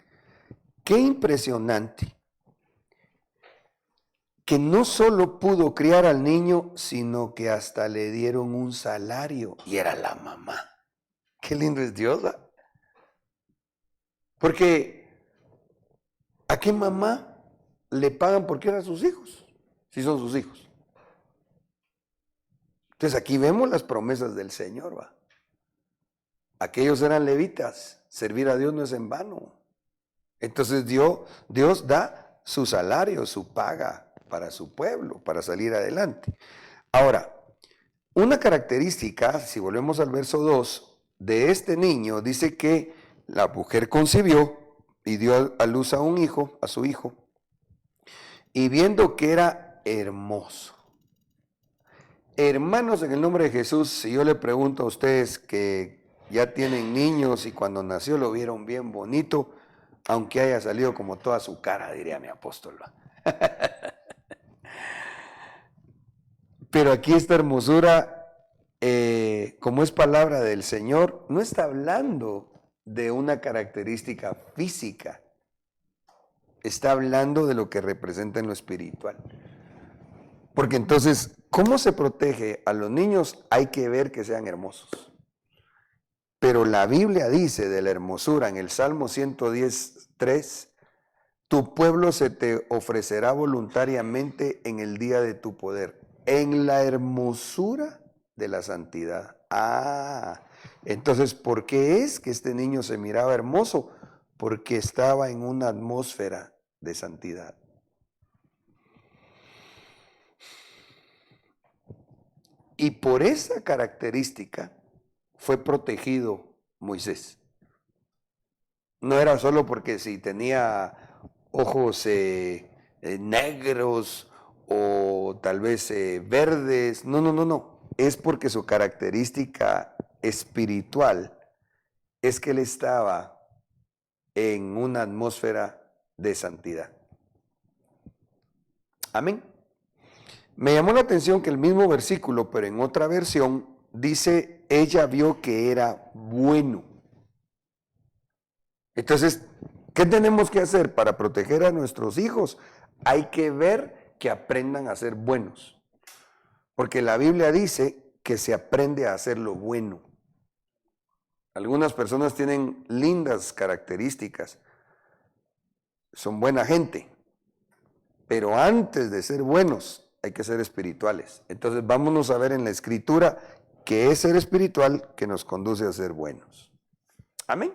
Qué impresionante que no solo pudo criar al niño, sino que hasta le dieron un salario, y era la mamá. Qué lindo es Dios, ¿va? Porque ¿a qué mamá le pagan porque eran sus hijos? Si son sus hijos. Entonces aquí vemos las promesas del Señor, ¿va? Aquellos eran levitas, servir a Dios no es en vano. Entonces Dios da su salario, su paga para su pueblo, para salir adelante. Ahora, una característica, si volvemos al verso 2, de este niño, dice que la mujer concibió y dio a luz a un hijo, a su hijo, y viendo que era hermoso. Hermanos, en el nombre de Jesús, si yo le pregunto a ustedes que ya tienen niños y cuando nació lo vieron bien bonito, aunque haya salido como toda su cara, diría mi apóstol. Pero aquí esta hermosura, como es palabra del Señor, no está hablando de una característica física, está hablando de lo que representa en lo espiritual. Porque entonces, ¿cómo se protege a los niños? Hay que ver que sean hermosos. Pero la Biblia dice de la hermosura en el Salmo 110:3, tu pueblo se te ofrecerá voluntariamente en el día de tu poder, en la hermosura de la santidad. Entonces, ¿por qué es que este niño se miraba hermoso? Porque estaba en una atmósfera de santidad. Y por esa característica fue protegido Moisés. No era solo porque si tenía ojos negros o tal vez verdes. No. Es porque su característica espiritual es que él estaba en una atmósfera de santidad. Amén. Me llamó la atención que el mismo versículo, pero en otra versión, dice, ella vio que era bueno. Entonces, ¿qué tenemos que hacer para proteger a nuestros hijos? Hay que ver que aprendan a ser buenos. Porque la Biblia dice que se aprende a hacer lo bueno. Algunas personas tienen lindas características, son buena gente, pero antes de ser buenos hay que ser espirituales. Entonces vámonos a ver en la Escritura qué es ser espiritual que nos conduce a ser buenos. Amén.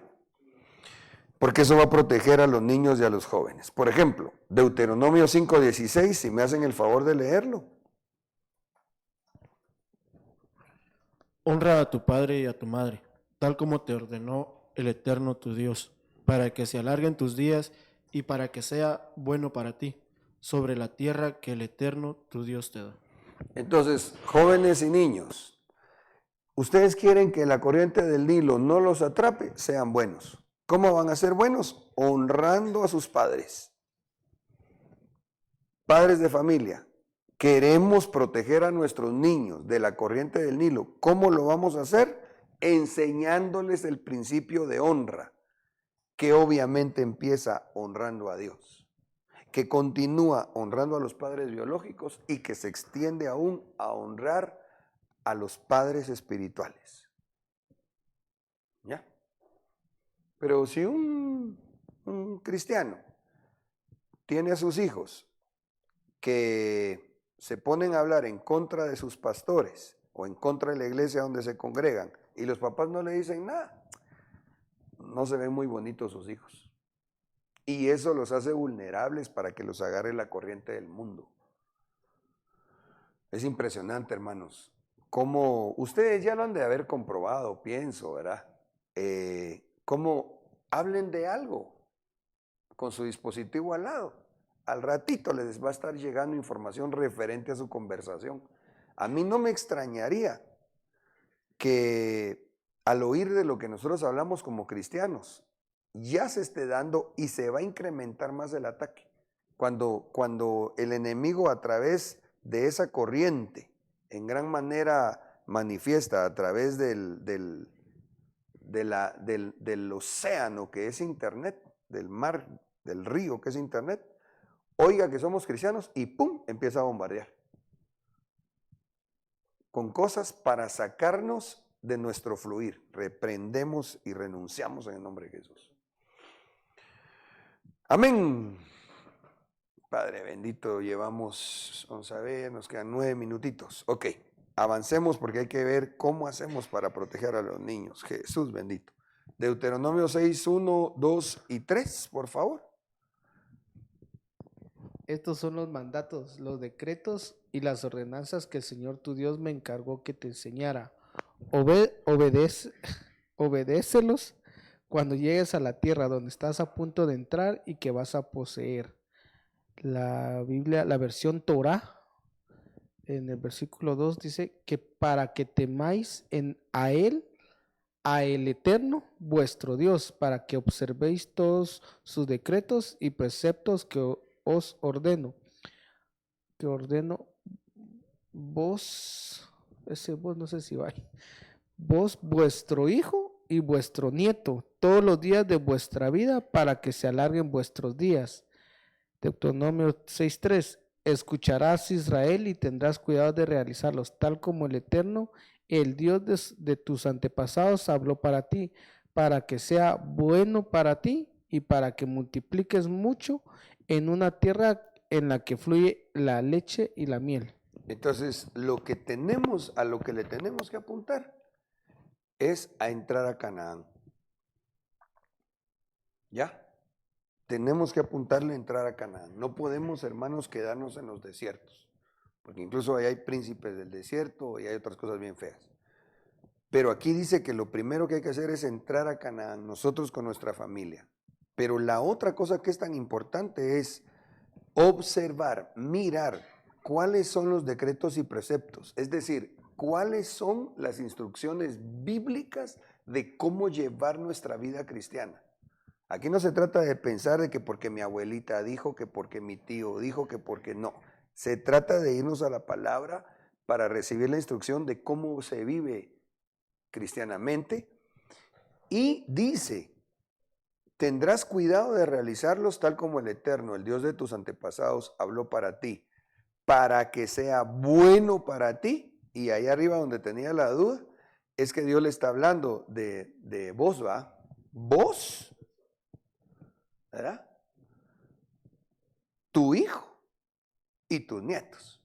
Porque eso va a proteger a los niños y a los jóvenes. Por ejemplo, Deuteronomio 5:16, si me hacen el favor de leerlo. Honra a tu padre y a tu madre, tal como te ordenó el Eterno tu Dios, para que se alarguen tus días y para que sea bueno para ti, sobre la tierra que el Eterno tu Dios te da. Entonces, jóvenes y niños, ustedes quieren que la corriente del Nilo no los atrape, sean buenos. ¿Cómo van a ser buenos? Honrando a sus padres. Padres de familia, queremos proteger a nuestros niños de la corriente del Nilo. ¿Cómo lo vamos a hacer? Enseñándoles el principio de honra, que obviamente empieza honrando a Dios, que continúa honrando a los padres biológicos y que se extiende aún a honrar a los padres espirituales. ¿Ya? Pero si un cristiano tiene a sus hijos que se ponen a hablar en contra de sus pastores o en contra de la iglesia donde se congregan y los papás no le dicen nada, no se ven muy bonitos sus hijos. Y eso los hace vulnerables para que los agarre la corriente del mundo. Es impresionante, hermanos. Como ustedes ya lo han de haber comprobado, pienso, ¿verdad? Cómo hablen de algo con su dispositivo al lado. Al ratito les va a estar llegando información referente a su conversación. A mí no me extrañaría que al oír de lo que nosotros hablamos como cristianos, ya se esté dando y se va a incrementar más el ataque. Cuando el enemigo a través de esa corriente, en gran manera manifiesta a través del océano que es Internet, del mar, del río que es Internet, oiga que somos cristianos y ¡pum!, empieza a bombardear con cosas para sacarnos de nuestro fluir. Reprendemos y renunciamos en el nombre de Jesús. Amén. Padre bendito, vamos a ver, nos quedan 9 minutitos. Ok, avancemos porque hay que ver cómo hacemos para proteger a los niños. Jesús bendito. Deuteronomio 6, 1, 2 y 3, por favor. Estos son los mandatos, los decretos y las ordenanzas que el Señor tu Dios me encargó que te enseñara. Obedécelos cuando llegues a la tierra donde estás a punto de entrar y que vas a poseer. La Biblia, la versión Torah, en el versículo 2 dice que para que temáis a el Eterno, vuestro Dios, para que observéis todos sus decretos y preceptos que os ordeno. Que ordeno vos, ese vos no sé si va ahí, vos, vuestro hijo y vuestro nieto, todos los días de vuestra vida, para que se alarguen vuestros días. Deuteronomio 6:3. Escucharás Israel y tendrás cuidado de realizarlos, tal como el Eterno, el Dios de tus antepasados, habló para ti, para que sea bueno para ti y para que multipliques mucho en una tierra en la que fluye la leche y la miel. Entonces, a lo que le tenemos que apuntar es a entrar a Canaán. ¿Ya? Tenemos que apuntarle a entrar a Canaán. No podemos, hermanos, quedarnos en los desiertos, porque incluso ahí hay príncipes del desierto y hay otras cosas bien feas. Pero aquí dice que lo primero que hay que hacer es entrar a Canaán, nosotros con nuestra familia. Pero la otra cosa que es tan importante es observar, mirar cuáles son los decretos y preceptos, es decir, cuáles son las instrucciones bíblicas de cómo llevar nuestra vida cristiana. Aquí no se trata de pensar de que porque mi abuelita dijo, que porque mi tío dijo, que porque no. Se trata de irnos a la palabra para recibir la instrucción de cómo se vive cristianamente. Y dice, tendrás cuidado de realizarlos tal como el Eterno, el Dios de tus antepasados, habló para ti, para que sea bueno para ti. Y ahí arriba donde tenía la duda, es que Dios le está hablando de vos, ¿va? Vos, ¿verdad? Tu hijo y tus nietos.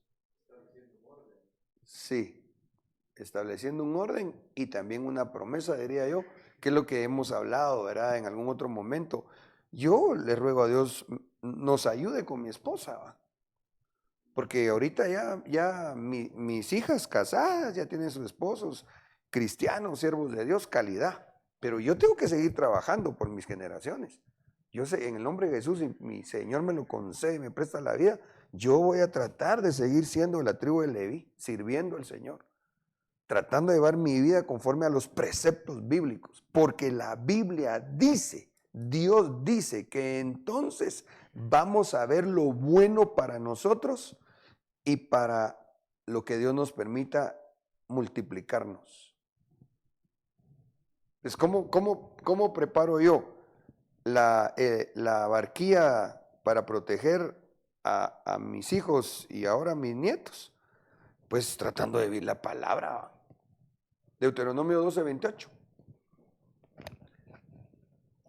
Sí, estableciendo un orden y también una promesa, diría yo, que es lo que hemos hablado, ¿verdad? En algún otro momento. Yo le ruego a Dios nos ayude con mi esposa, ¿va? Porque ahorita ya mis hijas casadas ya tienen sus esposos, cristianos, siervos de Dios, calidad. Pero yo tengo que seguir trabajando por mis generaciones. Yo sé, en el nombre de Jesús, si mi Señor me lo concede y me presta la vida, yo voy a tratar de seguir siendo de la tribu de Leví, sirviendo al Señor, tratando de llevar mi vida conforme a los preceptos bíblicos, porque la Biblia dice, Dios dice que entonces vamos a ver lo bueno para nosotros y para lo que Dios nos permita multiplicarnos. Pues, ¿cómo preparo yo la barquilla para proteger a mis hijos y ahora a mis nietos? Pues tratando de vivir la palabra. Deuteronomio 12:28.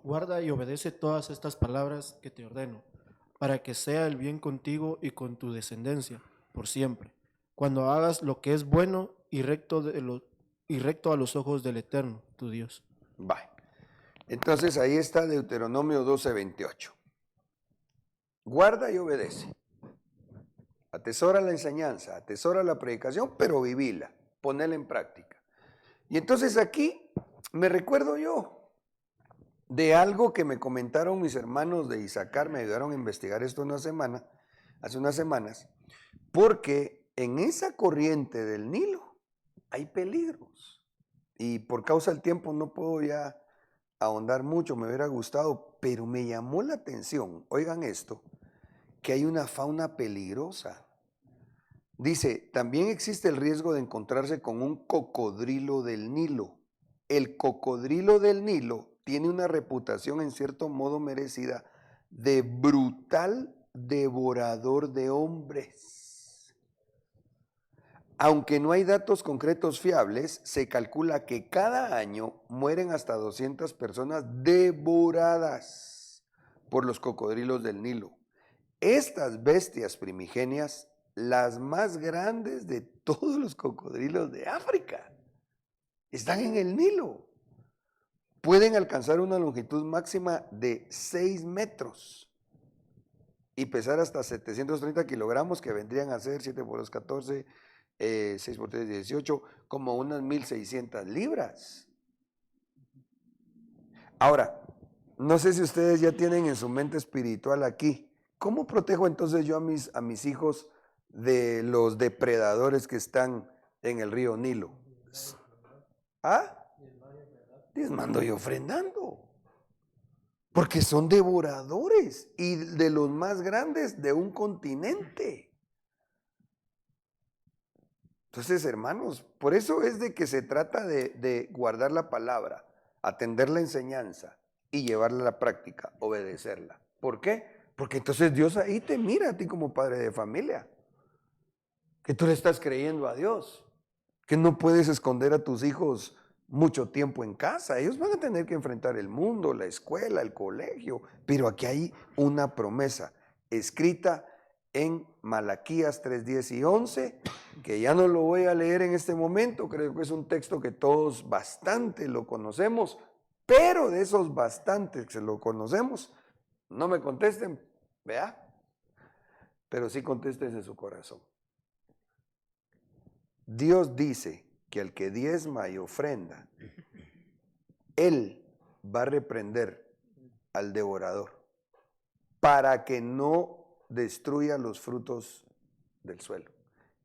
Guarda y obedece todas estas palabras que te ordeno, para que sea el bien contigo y con tu descendencia, por siempre, cuando hagas lo que es bueno y recto a los ojos del Eterno, tu Dios. Entonces ahí está Deuteronomio 12:28. guarda y obedece. Atesora la enseñanza, atesora la predicación, pero vivila, ponela en práctica. Y entonces aquí me recuerdo yo de algo que me comentaron mis hermanos de Isaacar, me ayudaron a investigar esto hace unas semanas, porque en esa corriente del Nilo hay peligros. Y por causa del tiempo no puedo ya ahondar mucho, me hubiera gustado, pero me llamó la atención, oigan esto, que hay una fauna peligrosa. Dice, también existe el riesgo de encontrarse con un cocodrilo del Nilo. El cocodrilo del Nilo tiene una reputación en cierto modo merecida de brutal devorador de hombres. Aunque no hay datos concretos fiables, se calcula que cada año mueren hasta 200 personas devoradas por los cocodrilos del Nilo. Estas bestias primigenias, las más grandes de todos los cocodrilos de África, están en el Nilo. Pueden alcanzar una longitud máxima de 6 metros y pesar hasta 730 kilogramos, que vendrían a ser 7 por 2, 14, 6 por 3, 18, como unas 1.600 libras. Ahora, no sé si ustedes ya tienen en su mente espiritual aquí, ¿cómo protejo entonces yo a mis hijos de los depredadores que están en el río Nilo? ¿Ah? Diezmando y ofrendando. Porque son devoradores y de los más grandes de un continente. Entonces, hermanos, por eso es de que se trata de guardar la palabra, atender la enseñanza y llevarla a la práctica, obedecerla. ¿Por qué? Porque entonces Dios ahí te mira a ti como padre de familia, que tú le estás creyendo a Dios, que no puedes esconder a tus hijos mucho tiempo en casa. Ellos van a tener que enfrentar el mundo, la escuela, el colegio, pero aquí hay una promesa escrita en Malaquías 3, 10 y 11, que ya no lo voy a leer en este momento, creo que es un texto que todos bastante lo conocemos, pero de esos bastantes que lo conocemos, no me contesten, vea, pero sí contesten en su corazón. Dios dice que al que diezma y ofrenda, Él va a reprender al devorador para que no destruya los frutos del suelo.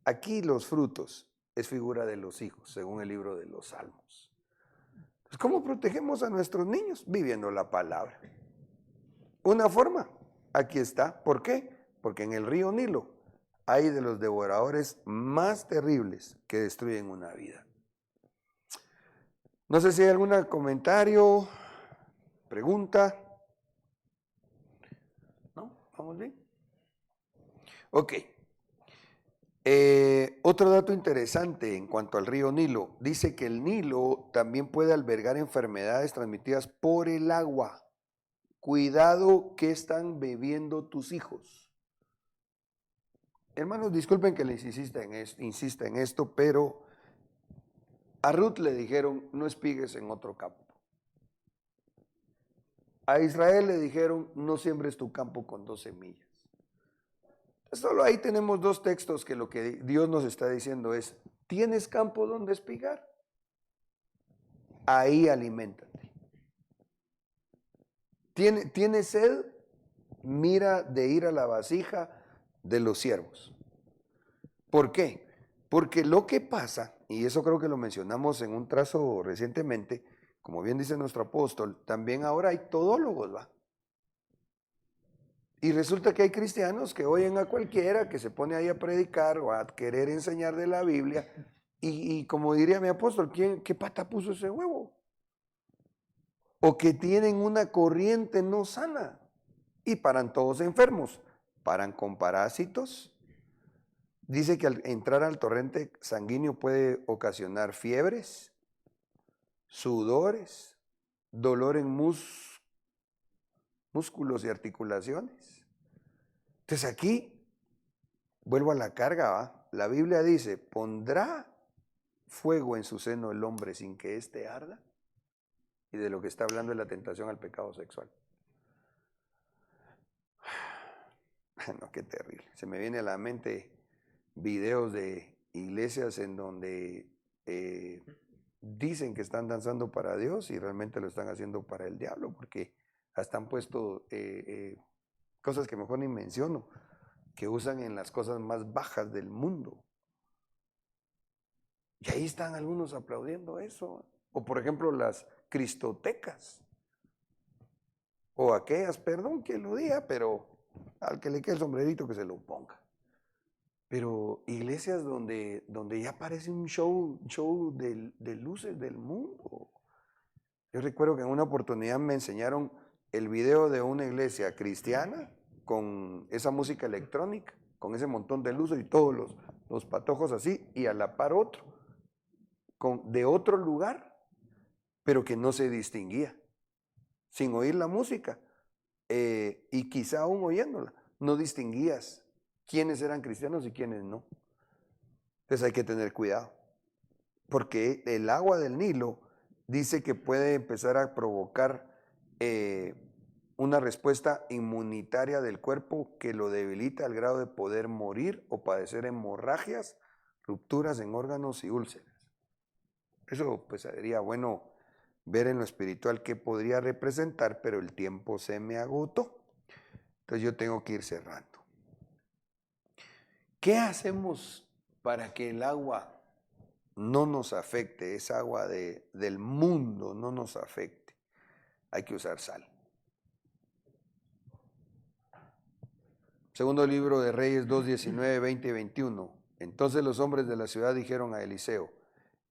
Aquí los frutos es figura de los hijos, según el libro de los Salmos. Pues, ¿cómo protegemos a nuestros niños? Viviendo la palabra. Una forma, aquí está. ¿Por qué? Porque en el río Nilo hay de los devoradores más terribles que destruyen una vida. No sé si hay algún comentario, pregunta. ¿No? ¿Vamos bien? Ok. Otro dato interesante en cuanto al río Nilo. Dice que el Nilo también puede albergar enfermedades transmitidas por el agua. Cuidado, ¿qué están bebiendo tus hijos? Hermanos, disculpen que les insista en esto, pero a Ruth le dijeron, no espigues en otro campo. A Israel le dijeron, no siembres tu campo con 2 semillas. Solo ahí tenemos 2 textos que lo que Dios nos está diciendo es, ¿tienes campo donde espigar? Ahí aliméntate. ¿Tienes sed? Mira de ir a la vasija de los siervos. ¿Por qué? Porque lo que pasa, y eso creo que lo mencionamos en un trazo recientemente, como bien dice nuestro apóstol, también ahora hay todólogos, ¿va? Y resulta que hay cristianos que oyen a cualquiera que se pone ahí a predicar o a querer enseñar de la Biblia, y como diría mi apóstol, ¿qué pata puso ese huevo? O que tienen una corriente no sana y paran todos enfermos, paran con parásitos. Dice que al entrar al torrente sanguíneo puede ocasionar fiebres, sudores, dolor en músculos y articulaciones. Entonces aquí, vuelvo a la carga, ¿va? La Biblia dice, ¿pondrá fuego en su seno el hombre sin que éste arda? Y de lo que está hablando es la tentación al pecado sexual. No, qué terrible. Se me viene a la mente videos de iglesias en donde dicen que están danzando para Dios y realmente lo están haciendo para el diablo, porque hasta han puesto cosas que mejor ni menciono, que usan en las cosas más bajas del mundo. Y ahí están algunos aplaudiendo eso. O por ejemplo las cristotecas. O aquellas, perdón que lo diga, pero al que le quede el sombrerito que se lo ponga. Pero iglesias donde ya parece un show de luces del mundo. Yo recuerdo que en una oportunidad me enseñaron el video de una iglesia cristiana con esa música electrónica, con ese montón de luces y todos los patojos así, y a la par otro, de otro lugar, pero que no se distinguía, sin oír la música, y quizá aún oyéndola, no distinguías quiénes eran cristianos y quiénes no. Entonces hay que tener cuidado, porque el agua del Nilo dice que puede empezar a provocar una respuesta inmunitaria del cuerpo que lo debilita al grado de poder morir o padecer hemorragias, rupturas en órganos y úlceras. Eso pues sería bueno ver en lo espiritual qué podría representar, pero el tiempo se me agotó. Entonces yo tengo que ir cerrando. ¿Qué hacemos para que el agua no nos afecte, esa agua del mundo no nos afecte? Hay que usar sal. Segundo libro de Reyes 2, 19, 20 y 21. Entonces los hombres de la ciudad dijeron a Eliseo: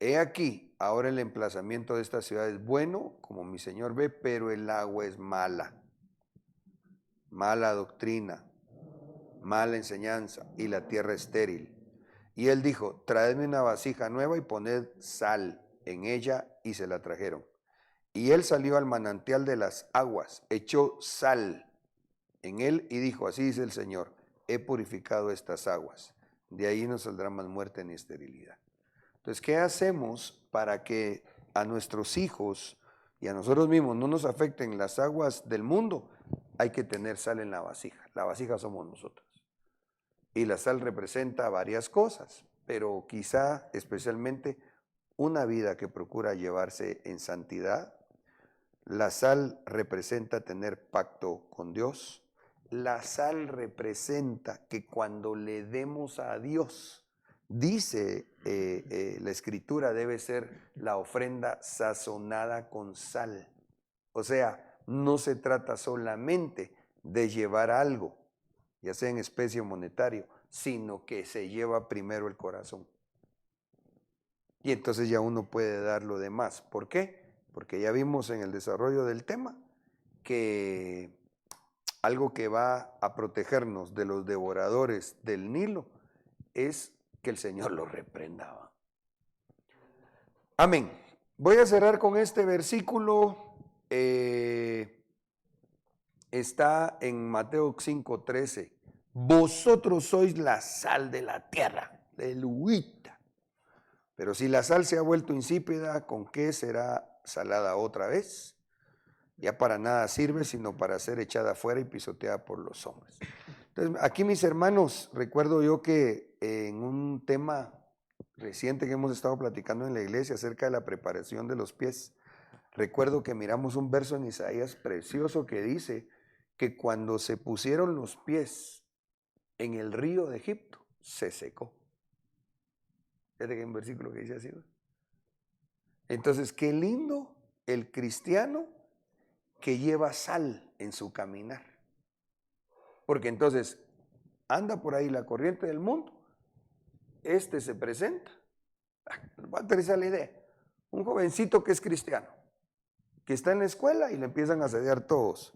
he aquí, ahora el emplazamiento de esta ciudad es bueno, como mi señor ve, pero el agua es mala. Mala doctrina, mala enseñanza, y la tierra estéril. Y él dijo: traedme una vasija nueva y poned sal en ella, y se la trajeron. Y él salió al manantial de las aguas, echó sal en él y dijo: así dice el Señor, he purificado estas aguas, de ahí no saldrá más muerte ni esterilidad. Entonces, ¿qué hacemos para que a nuestros hijos y a nosotros mismos no nos afecten las aguas del mundo? Hay que tener sal en la vasija somos nosotros. Y la sal representa varias cosas, pero quizá especialmente una vida que procura llevarse en santidad. La sal representa tener pacto con Dios. La sal representa que cuando le demos a Dios, dice la Escritura, debe ser la ofrenda sazonada con sal. O sea, no se trata solamente de llevar algo, ya sea en especie o monetario, sino que se lleva primero el corazón. Y entonces ya uno puede dar lo demás. ¿Por qué? Porque ya vimos en el desarrollo del tema que algo que va a protegernos de los devoradores del Nilo es que el Señor los reprenda. Amén. Voy a cerrar con este versículo. Está en Mateo 5:13. Vosotros sois la sal de la tierra. Aleluya. Pero si la sal se ha vuelto insípida, ¿con qué será salada otra vez? Ya para nada sirve, sino para ser echada afuera y pisoteada por los hombres. Entonces, aquí, mis hermanos, recuerdo yo que en un tema reciente que hemos estado platicando en la iglesia acerca de la preparación de los pies, recuerdo que miramos un verso en Isaías precioso que dice que cuando se pusieron los pies en el río de Egipto, se secó. Fíjate que hay un versículo que dice así, ¿no? Entonces, qué lindo el cristiano que lleva sal en su caminar. Porque entonces anda por ahí la corriente del mundo, se presenta. Va a aterrizar la idea. Un jovencito que es cristiano, que está en la escuela y le empiezan a asediar todos.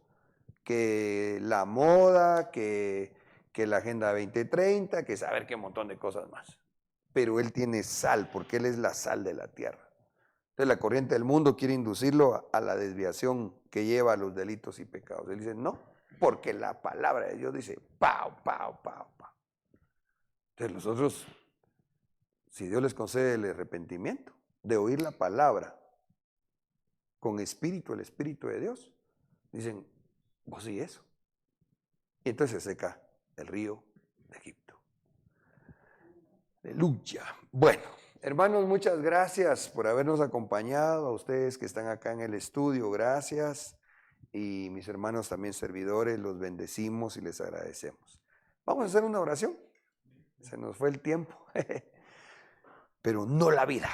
Que la moda, que la Agenda 2030, que saber qué montón de cosas más. Pero él tiene sal, porque él es la sal de la tierra. Entonces la corriente del mundo quiere inducirlo a la desviación que lleva a los delitos y pecados. Él dice, no, porque la palabra de Dios dice, pau, pau, pau, pau. Entonces nosotros, si Dios les concede el arrepentimiento, de oír la palabra con espíritu, el espíritu de Dios, dicen, vos sí eso. Y entonces se seca el río de Egipto. Aleluya. Bueno, hermanos, muchas gracias por habernos acompañado. A ustedes que están acá en el estudio, gracias. Y mis hermanos también servidores, los bendecimos y les agradecemos. Vamos a hacer una oración. Se nos fue el tiempo, pero no la vida.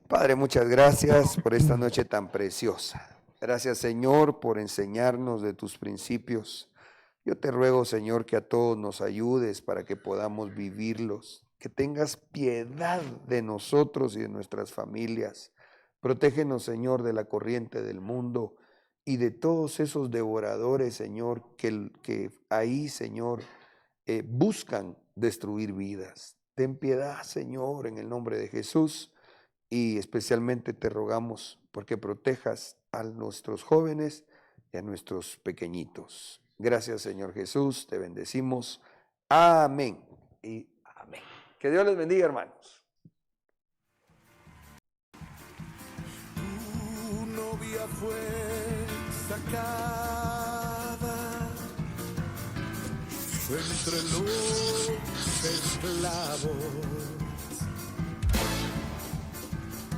Padre, muchas gracias por esta noche tan preciosa. Gracias, Señor, por enseñarnos de tus principios. Yo te ruego, Señor, que a todos nos ayudes para que podamos vivirlos. Que tengas piedad de nosotros y de nuestras familias. Protégenos, Señor, de la corriente del mundo y de todos esos devoradores, Señor, que ahí, Señor, buscan destruir vidas. Ten piedad, Señor, en el nombre de Jesús, y especialmente te rogamos porque protejas a nuestros jóvenes y a nuestros pequeñitos. Gracias, Señor Jesús, te bendecimos. Amén y amén. Que Dios les bendiga, hermanos. Tu novia fue sacada entre los esclavos.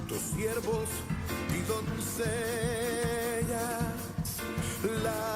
Tus siervos y doncellas la